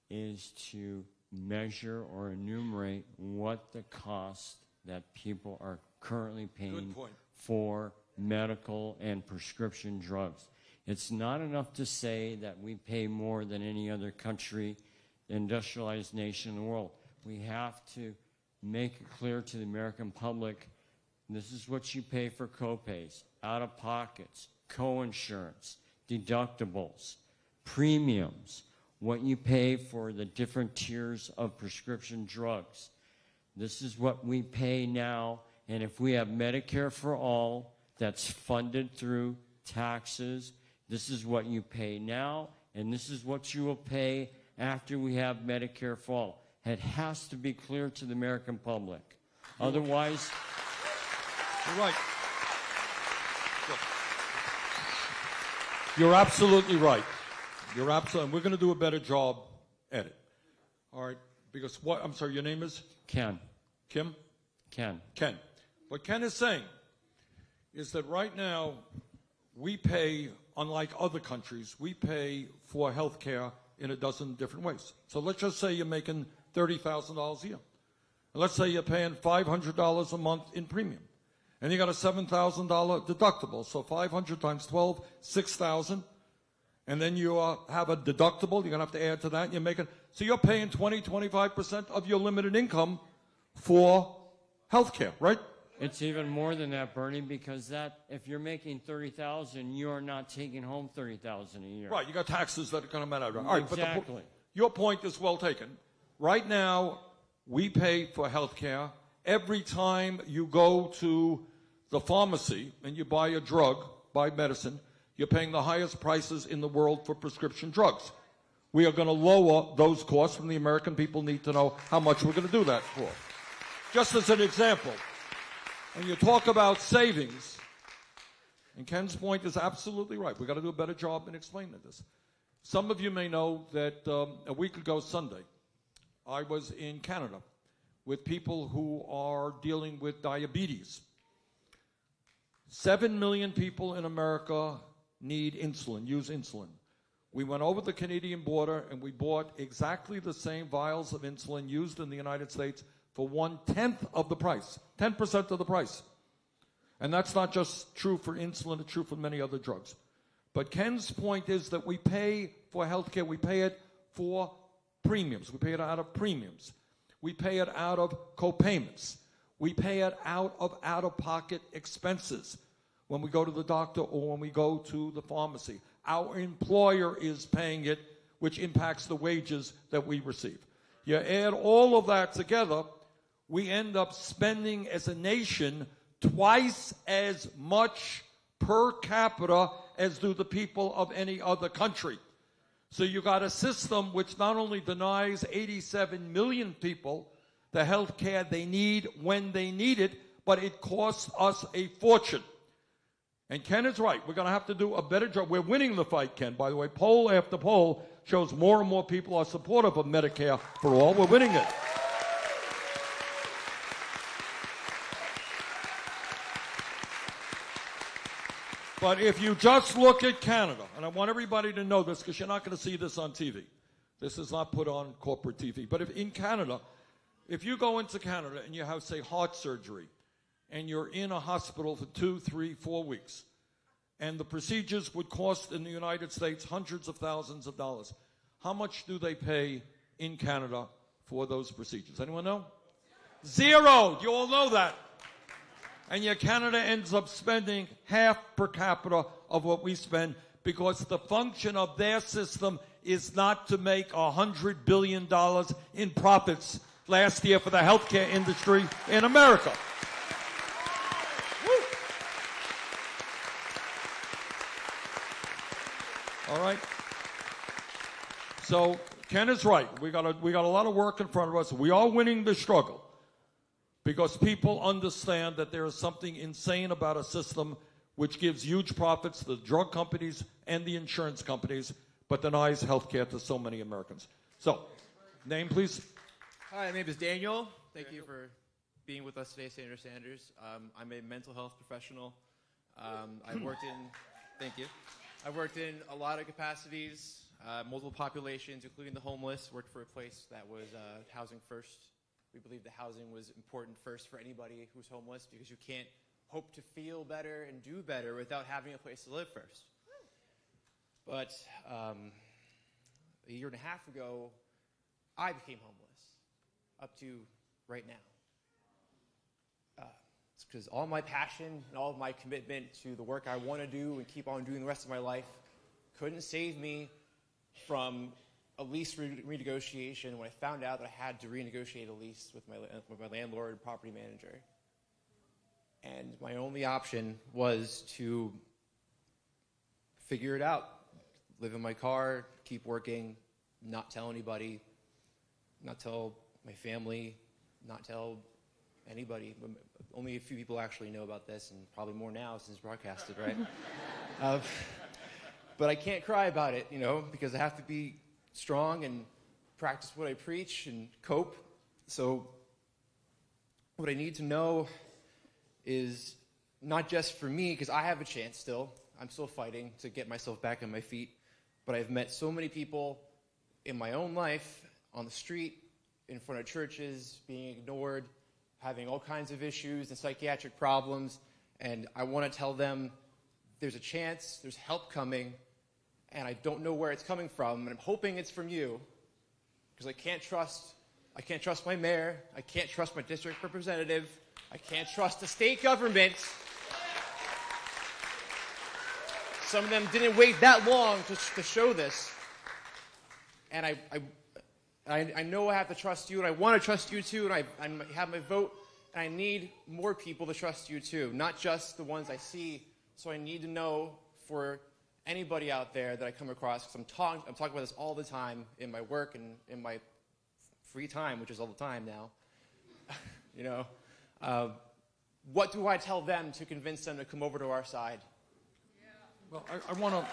is to measure or enumerate what the cost that people are currently paying for medical and prescription drugs. It's not enough to say that we pay more than any other country, industrialized nation in the world. We have to make it clear to the American public, this is what you pay for copays, out-of-pockets, co-insurance, deductibles, premiums, what you pay for the different tiers of prescription drugs. This is what we pay now, and if we have Medicare for All that's funded through taxes, this is what you pay now, and this is what you will pay after we have Medicare for All. It has to be clear to the American public. Otherwise... You're right. You're absolutely right. You're absolutely. We're going to do a better job at it. All right. Because what? I'm sorry. Your name is Ken. Kim. Ken. Ken. What Ken is saying is that right now we pay, unlike other countries, we pay for health care in a dozen different ways. So let's just say you're making $30,000 a year. And let's say you're paying $500 a month in premium. And you got a $7,000 deductible. So 500 times 12, 6,000. And then you have a deductible. You're going to have to add to that. You're making, so you're paying 20, 25% of your limited income for health care, right? It's even more than that, Bernie, because that if you're making $30,000, you are not taking home $30,000 a year. Right, you got taxes that are going to matter. All right, exactly. But your point is well taken. Right now, we pay for health care. Every time you go to the pharmacy and you buy a drug, buy medicine, you're paying the highest prices in the world for prescription drugs. We are going to lower those costs, and the American people need to know how much we're going to do that for. Just as an example, when you talk about savings, and Ken's point is absolutely right. We've got to do a better job in explaining this. Some of you may know that a week ago Sunday, I was in Canada with people who are dealing with diabetes. 7 million people in America need insulin, use insulin. We went over the Canadian border and we bought exactly the same vials of insulin used in the United States for 1/10 of the price, 10% of the price. And that's not just true for insulin, it's true for many other drugs. But Ken's point is that we pay for health care, we pay it for premiums. We pay it out of premiums. We pay it out of co-payments. We pay it out of out-of-pocket expenses when we go to the doctor or when we go to the pharmacy. Our employer is paying it, which impacts the wages that we receive. You add all of that together, we end up spending as a nation twice as much per capita as do the people of any other country. So you got a system which not only denies 87 million people the health care they need when they need it, but it costs us a fortune. And Ken is right. We're going to have to do a better job. We're winning the fight, Ken, by the way. Poll after poll shows more and more people are supportive of Medicare for all. We're winning it. But if you just look at Canada, and I want everybody to know this because you're not going to see this on TV. This is not put on corporate TV. But if in Canada, if you go into Canada and you have, say, heart surgery, and you're in a hospital for 2, 3, 4 weeks, and the procedures would cost in the United States hundreds of thousands of dollars, how much do they pay in Canada for those procedures? Anyone know? Zero. You all know that. And yet Canada ends up spending half per capita of what we spend because the function of their system is not to make $100 billion in profits last year for the healthcare industry in America. All right. So Ken is right. We got a lot of work in front of us. We are winning the struggle because people understand that there is something insane about a system which gives huge profits to the drug companies and the insurance companies, but denies health care to so many Americans. So, name, please. Hi, my name is Daniel. Thank you for being with us today, Senator Sanders. I'm a mental health professional. I've worked in a lot of capacities, multiple populations, including the homeless. Worked for a place that was housing first. We believe the housing was important first for anybody who's homeless, because you can't hope to feel better and do better without having a place to live first. But a year and a half ago, I became homeless, up to right now. It's because all my passion and all of my commitment to the work I want to do and keep on doing the rest of my life couldn't save me from a lease renegotiation when I found out that I had to renegotiate a lease with my landlord and property manager. And my only option was to figure it out. Live in my car, keep working, not tell anybody, not tell my family, not tell anybody. Only a few people actually know about this, and probably more now since it's broadcasted, right? But I can't cry about it, because I have to be strong and practice what I preach and cope. So what I need to know is not just for me, because I have a chance still. I'm still fighting to get myself back on my feet. But I've met so many people in my own life, on the street, in front of churches, being ignored, having all kinds of issues and psychiatric problems. And I want to tell them there's a chance, there's help coming, and I don't know where it's coming from, and I'm hoping it's from you, because I can't trust my mayor, I can't trust my district representative, I can't trust the state government. Some of them didn't wait that long to show this. And I know I have to trust you, and I want to trust you too, and I have my vote, and I need more people to trust you too, not just the ones I see. So I need to know for anybody out there that I come across, because I'm talking about this all the time in my work and in my free time, which is all the time now. What do I tell them to convince them to come over to our side? Well, I want to,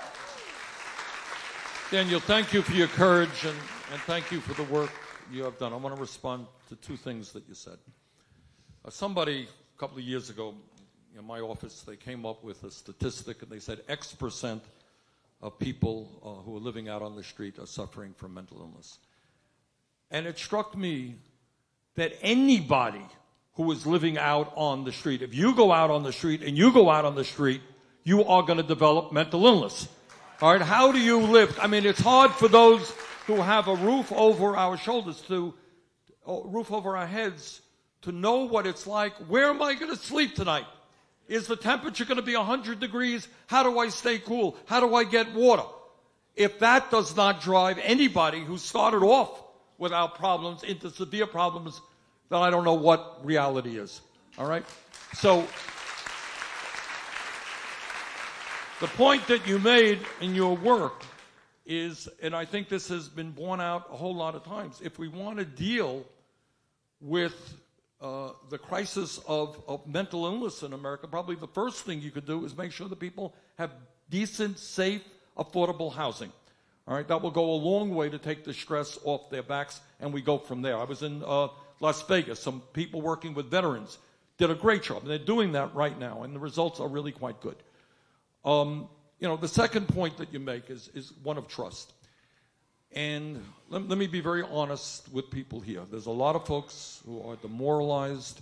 Daniel, thank you for your courage and thank you for the work you have done. I want to respond to two things that you said. Somebody a couple of years ago in my office, they came up with a statistic, and they said X% of people who are living out on the street are suffering from mental illness. And it struck me that anybody who is living out on the street, if you go out on the street and you go out on the street, you are going to develop mental illness. All right, how do you live? I mean, it's hard for those who have a roof over our shoulders, roof over our heads, to know what it's like. Where am I going to sleep tonight? Is the temperature going to be 100 degrees? How do I stay cool? How do I get water? If that does not drive anybody who started off without problems into severe problems, then I don't know what reality is. All right? So the point that you made in your work is, and I think this has been borne out a whole lot of times, if we want to deal with the crisis of mental illness in America, probably the first thing you could do is make sure that people have decent, safe, affordable housing. All right, that will go a long way to take the stress off their backs, and we go from there. I was in Las Vegas. Some people working with veterans did a great job, and they're doing that right now, and the results are really quite good. The second point that you make is one of trust. And let me be very honest with people here. There's a lot of folks who are demoralized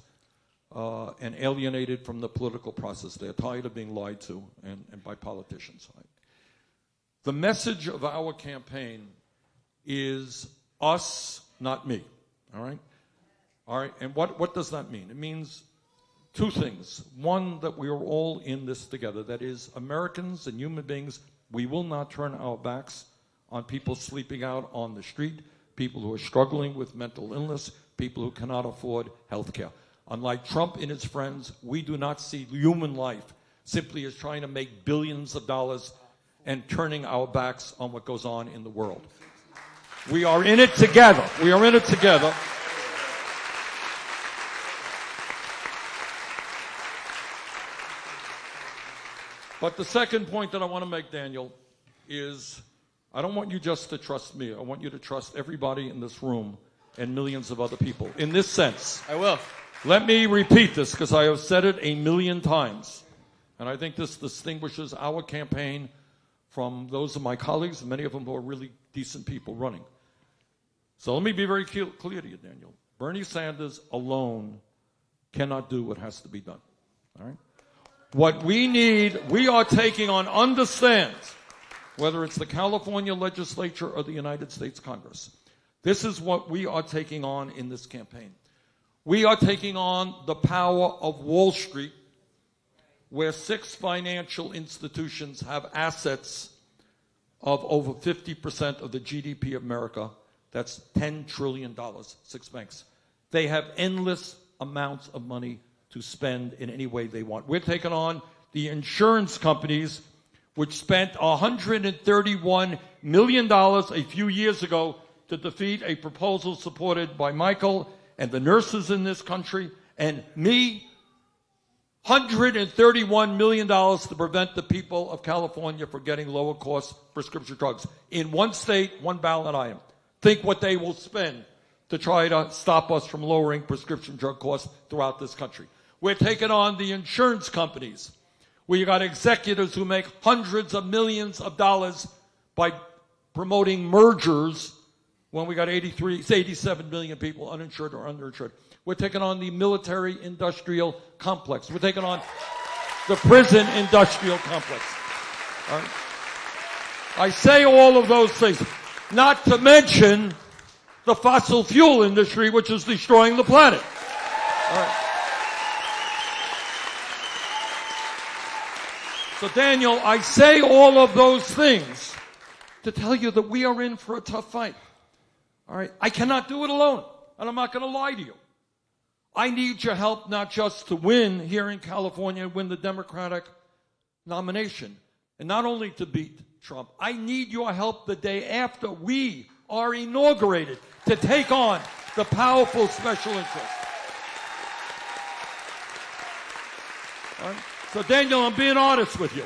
and alienated from the political process. They're tired of being lied to and by politicians. Right? The message of our campaign is us, not me. All right? All right. And what does that mean? It means two things. One, that we are all in this together. That is, Americans and human beings, we will not turn our backs on people sleeping out on the street, people who are struggling with mental illness, people who cannot afford health care. Unlike Trump and his friends, we do not see human life simply as trying to make billions of dollars and turning our backs on what goes on in the world. We are in it together. We are in it together. But the second point that I want to make, Daniel, is I don't want you just to trust me. I want you to trust everybody in this room and millions of other people. In this sense, I will. let me repeat this because I have said it a million times. And I think this distinguishes our campaign from those of my colleagues, many of them who are really decent people running. So let me be very clear to you, Daniel. Bernie Sanders alone cannot do what has to be done. All right? What we need, we are taking on, understand, whether it's the California legislature or the United States Congress. This is what we are taking on in this campaign. We are taking on the power of Wall Street, where 6 financial institutions have assets of over 50% of the GDP of America. That's $10 trillion, 6 banks. They have endless amounts of money to spend in any way they want. We're taking on the insurance companies, which spent $131 million a few years ago to defeat a proposal supported by Michael and the nurses in this country and me, $131 million to prevent the people of California from getting lower cost prescription drugs. In one state, one ballot item. Think what they will spend to try to stop us from lowering prescription drug costs throughout this country. We're taking on the insurance companies, where you got executives who make hundreds of millions of dollars by promoting mergers when we got 87 million people uninsured or underinsured. We're taking on the military-industrial complex. We're taking on the prison-industrial complex. All right? I say all of those things, not to mention the fossil fuel industry, which is destroying the planet. All right. So, Daniel, I say all of those things to tell you that we are in for a tough fight. All right? I cannot do it alone, and I'm not going to lie to you. I need your help not just to win here in California, win the Democratic nomination, and not only to beat Trump. I need your help the day after we are inaugurated to take on the powerful special interest. All right? So, Daniel, I'm being honest with you.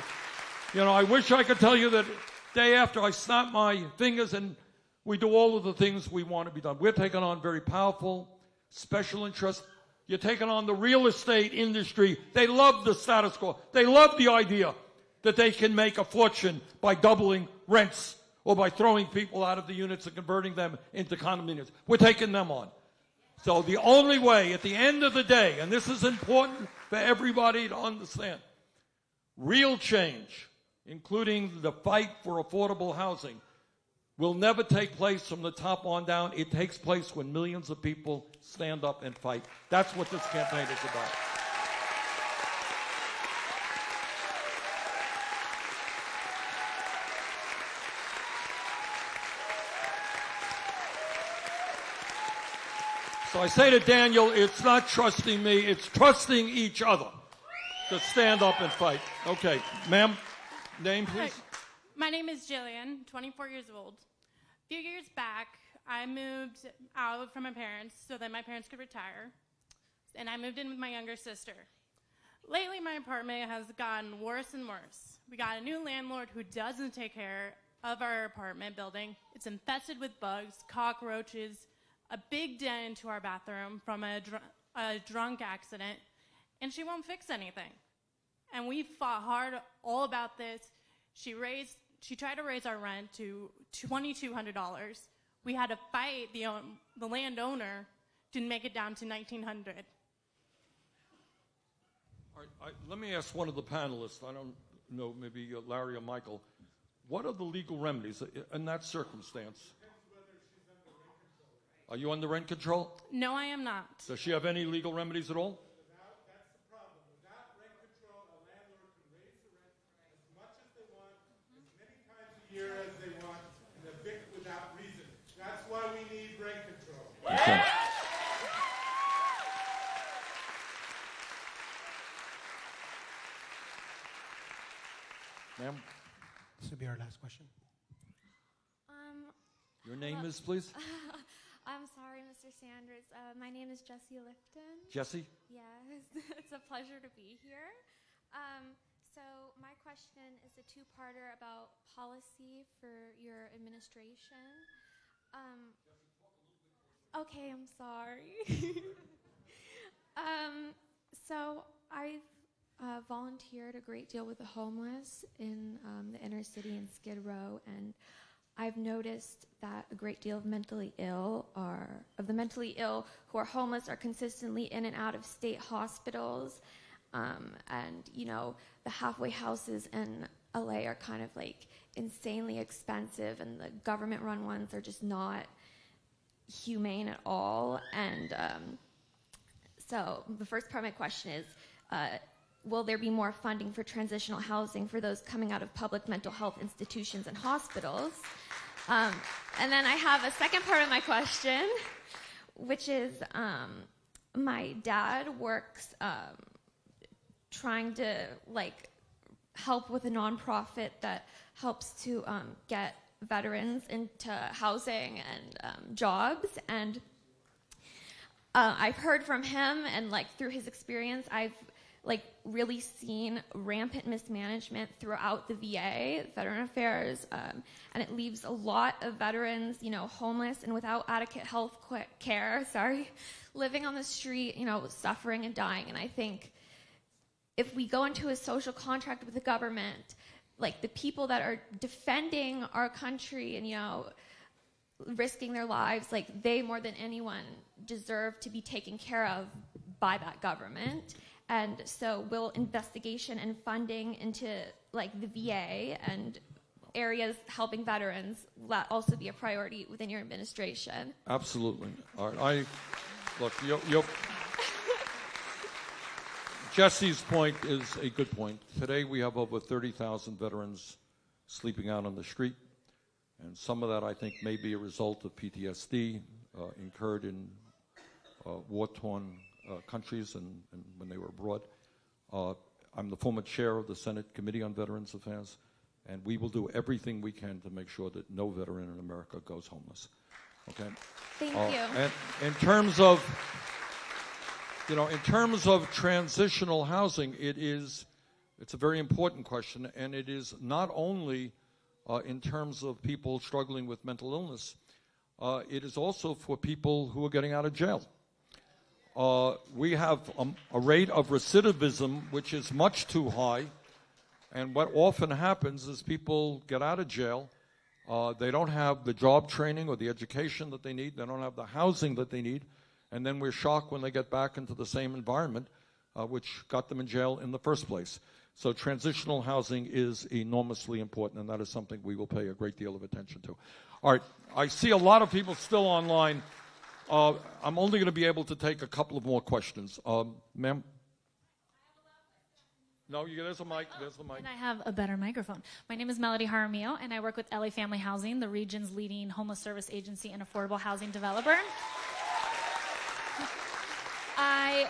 You know, I wish I could tell you that day after I snap my fingers and we do all of the things we want to be done. We're taking on very powerful special interests. You're taking on the real estate industry. They love the status quo. They love the idea that they can make a fortune by doubling rents or by throwing people out of the units and converting them into condominiums. We're taking them on. So the only way, at the end of the day, and this is important for everybody to understand, real change, including the fight for affordable housing, will never take place from the top on down. It takes place when millions of people stand up and fight. That's what this campaign is about. So I say to Daniel, it's not trusting me, it's trusting each other to stand up and fight. Okay, ma'am, name please. Hi. My name is Jillian, 24 years old. A few years back, I moved out from my parents so that my parents could retire, and I moved in with my younger sister. Lately, my apartment has gotten worse and worse. We got a new landlord who doesn't take care of our apartment building. It's infested with bugs, cockroaches, a big dent into our bathroom from a drunk accident, and she won't fix anything. And we fought hard all about this. She tried to raise our rent to $2,200. We had to fight the landowner to make it down to $1,900. All right, let me ask one of the panelists. I don't know, maybe Larry or Michael. What are the legal remedies in that circumstance? Are you under rent control? No, I am not. Does she have any legal remedies at all? That's the problem. Without rent control, a landlord can raise the rent as much as they want, as many times a year as they want, and evict without reason. That's why we need rent control. Okay. Ma'am? This will be our last question. Your name is, please? I'm sorry, Mr. Sanders. My name is Jessie Lifton. Jessie? Yes, it's a pleasure to be here. So my question is a two-parter about policy for your administration. Okay, I'm sorry. So I've volunteered a great deal with the homeless in the inner city in Skid Row, and I've noticed that a great deal of the mentally ill who are homeless are consistently in and out of state hospitals. And, you know, the halfway houses in LA are kind of like insanely expensive, and the government-run ones are just not humane at all. And so the first part of my question is, will there be more funding for transitional housing for those coming out of public mental health institutions and hospitals? And then I have a second part of my question, which is my dad works trying to help with a nonprofit that helps to get veterans into housing and jobs. And I've heard from him, and through his experience, I've really seen rampant mismanagement throughout the VA, Veteran Affairs, and it leaves a lot of veterans, homeless and without adequate health care, living on the street, suffering and dying. And I think if we go into a social contract with the government, the people that are defending our country and, risking their lives, they more than anyone deserve to be taken care of by that government. And so will investigation and funding into the VA and areas helping veterans, will that also be a priority within your administration? Absolutely. All right. Look, Jesse's point is a good point. Today we have over 30,000 veterans sleeping out on the street, and some of that I think may be a result of PTSD incurred in war-torn countries and when they were abroad. I'm the former chair of the Senate Committee on Veterans Affairs, and we will do everything we can to make sure that no veteran in America goes homeless. Okay? Thank you. And in terms of transitional housing, it's a very important question, and it is not only in terms of people struggling with mental illness, it is also for people who are getting out of jail. We have a rate of recidivism which is much too high, and what often happens is people get out of jail, they don't have the job training or the education that they need, they don't have the housing that they need, and then we're shocked when they get back into the same environment which got them in jail in the first place. So transitional housing is enormously important, and that is something we will pay a great deal of attention to. All right, I see a lot of people still online. I'm only going to be able to take a couple of more questions. Ma'am? No, there's a mic. There's the mic. And I have a better microphone. My name is Melody Jaramillo, and I work with LA Family Housing, the region's leading homeless service agency and affordable housing developer. I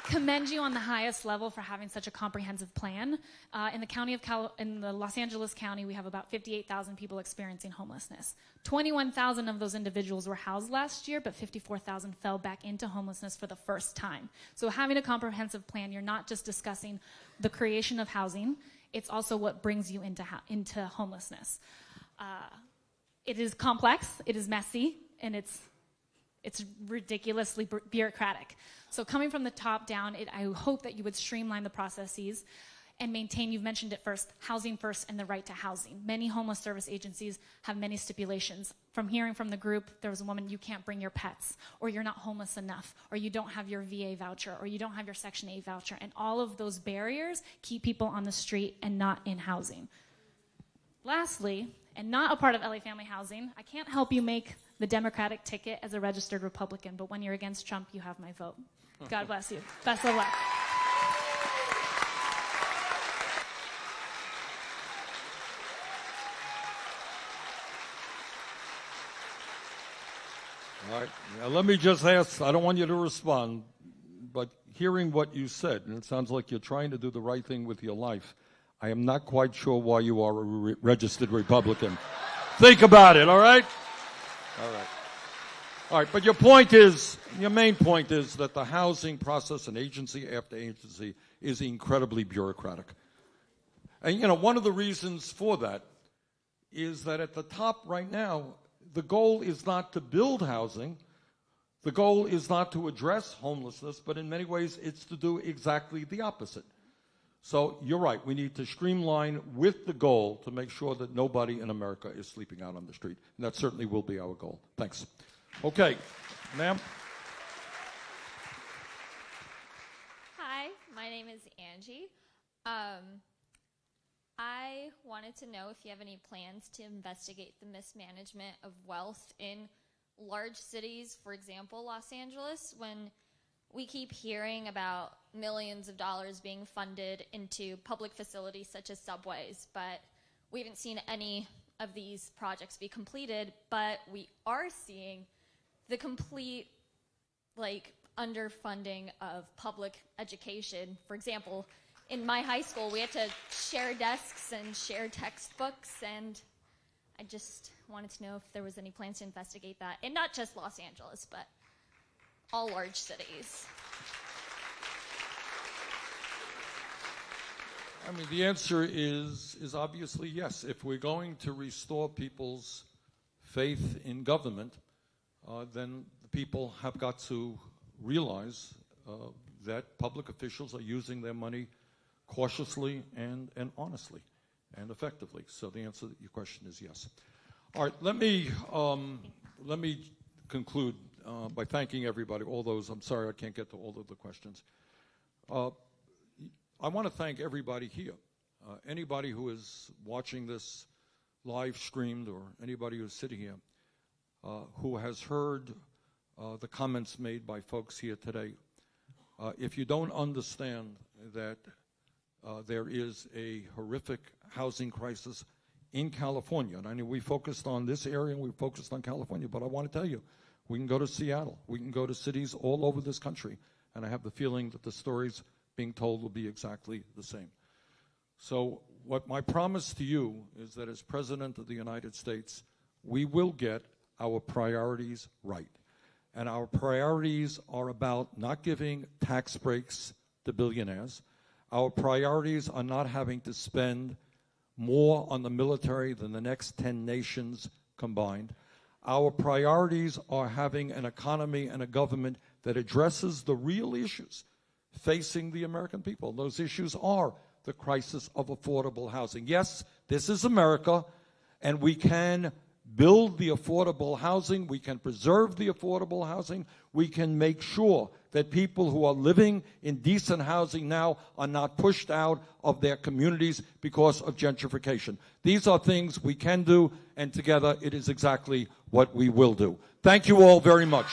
commend you on the highest level for having such a comprehensive plan. In the Los Angeles County, we have about 58,000 people experiencing homelessness. 21,000 of those individuals were housed last year, but 54,000 fell back into homelessness for the first time. So having a comprehensive plan, you're not just discussing the creation of housing, it's also what brings you into homelessness. It is complex, it is messy, and it's ridiculously bureaucratic. So coming from the top down, I hope that you would streamline the processes and maintain, you've mentioned it first, housing first and the right to housing. Many homeless service agencies have many stipulations. From hearing from the group, there was a woman, you can't bring your pets, or you're not homeless enough, or you don't have your VA voucher, or you don't have your Section 8 voucher. And all of those barriers keep people on the street and not in housing. Lastly, and not a part of LA Family Housing, I can't help you make the Democratic ticket as a registered Republican, but when you're against Trump, you have my vote. God bless you. Best of luck. All right. Now let me just ask, I don't want you to respond, but hearing what you said, and it sounds like you're trying to do the right thing with your life, I am not quite sure why you are a registered Republican. Think about it, all right? All right. All right, but your main point is that the housing process and agency after agency is incredibly bureaucratic. And, you know, one of the reasons for that is that at the top right now, the goal is not to build housing. The goal is not to address homelessness, but in many ways it's to do exactly the opposite. So you're right, we need to streamline with the goal to make sure that nobody in America is sleeping out on the street. And that certainly will be our goal. Thanks. Okay, ma'am. Hi, my name is Angie. I wanted to know if you have any plans to investigate the mismanagement of wealth in large cities, for example, Los Angeles, when we keep hearing about millions of dollars being funded into public facilities such as subways, but we haven't seen any of these projects be completed, but we are seeing the complete, underfunding of public education. For example, in my high school, we had to share desks and share textbooks, and I just wanted to know if there was any plans to investigate that, and not just Los Angeles, but all large cities. I mean, the answer is obviously yes. If we're going to restore people's faith in government, then the people have got to realize that public officials are using their money cautiously and honestly and effectively. So the answer to your question is yes. All right, let me conclude by thanking everybody, all those. I'm sorry I can't get to all of the questions. I want to thank everybody here. Anybody who is watching this live streamed or anybody who's sitting here who has heard the comments made by folks here today. If you don't understand that there is a horrific housing crisis in California, and I know we focused on this area and we focused on California, but I want to tell you, we can go to Seattle, we can go to cities all over this country, and I have the feeling that the stories being told will be exactly the same. So what my promise to you is that as President of the United States, we will get our priorities right. And our priorities are about not giving tax breaks to billionaires. Our priorities are not having to spend more on the military than the next 10 nations combined. Our priorities are having an economy and a government that addresses the real issues facing the American people. Those issues are the crisis of affordable housing. Yes, this is America, and we can build the affordable housing, we can preserve the affordable housing, we can make sure that people who are living in decent housing now are not pushed out of their communities because of gentrification. These are things we can do, and together it is exactly what we will do. Thank you all very much.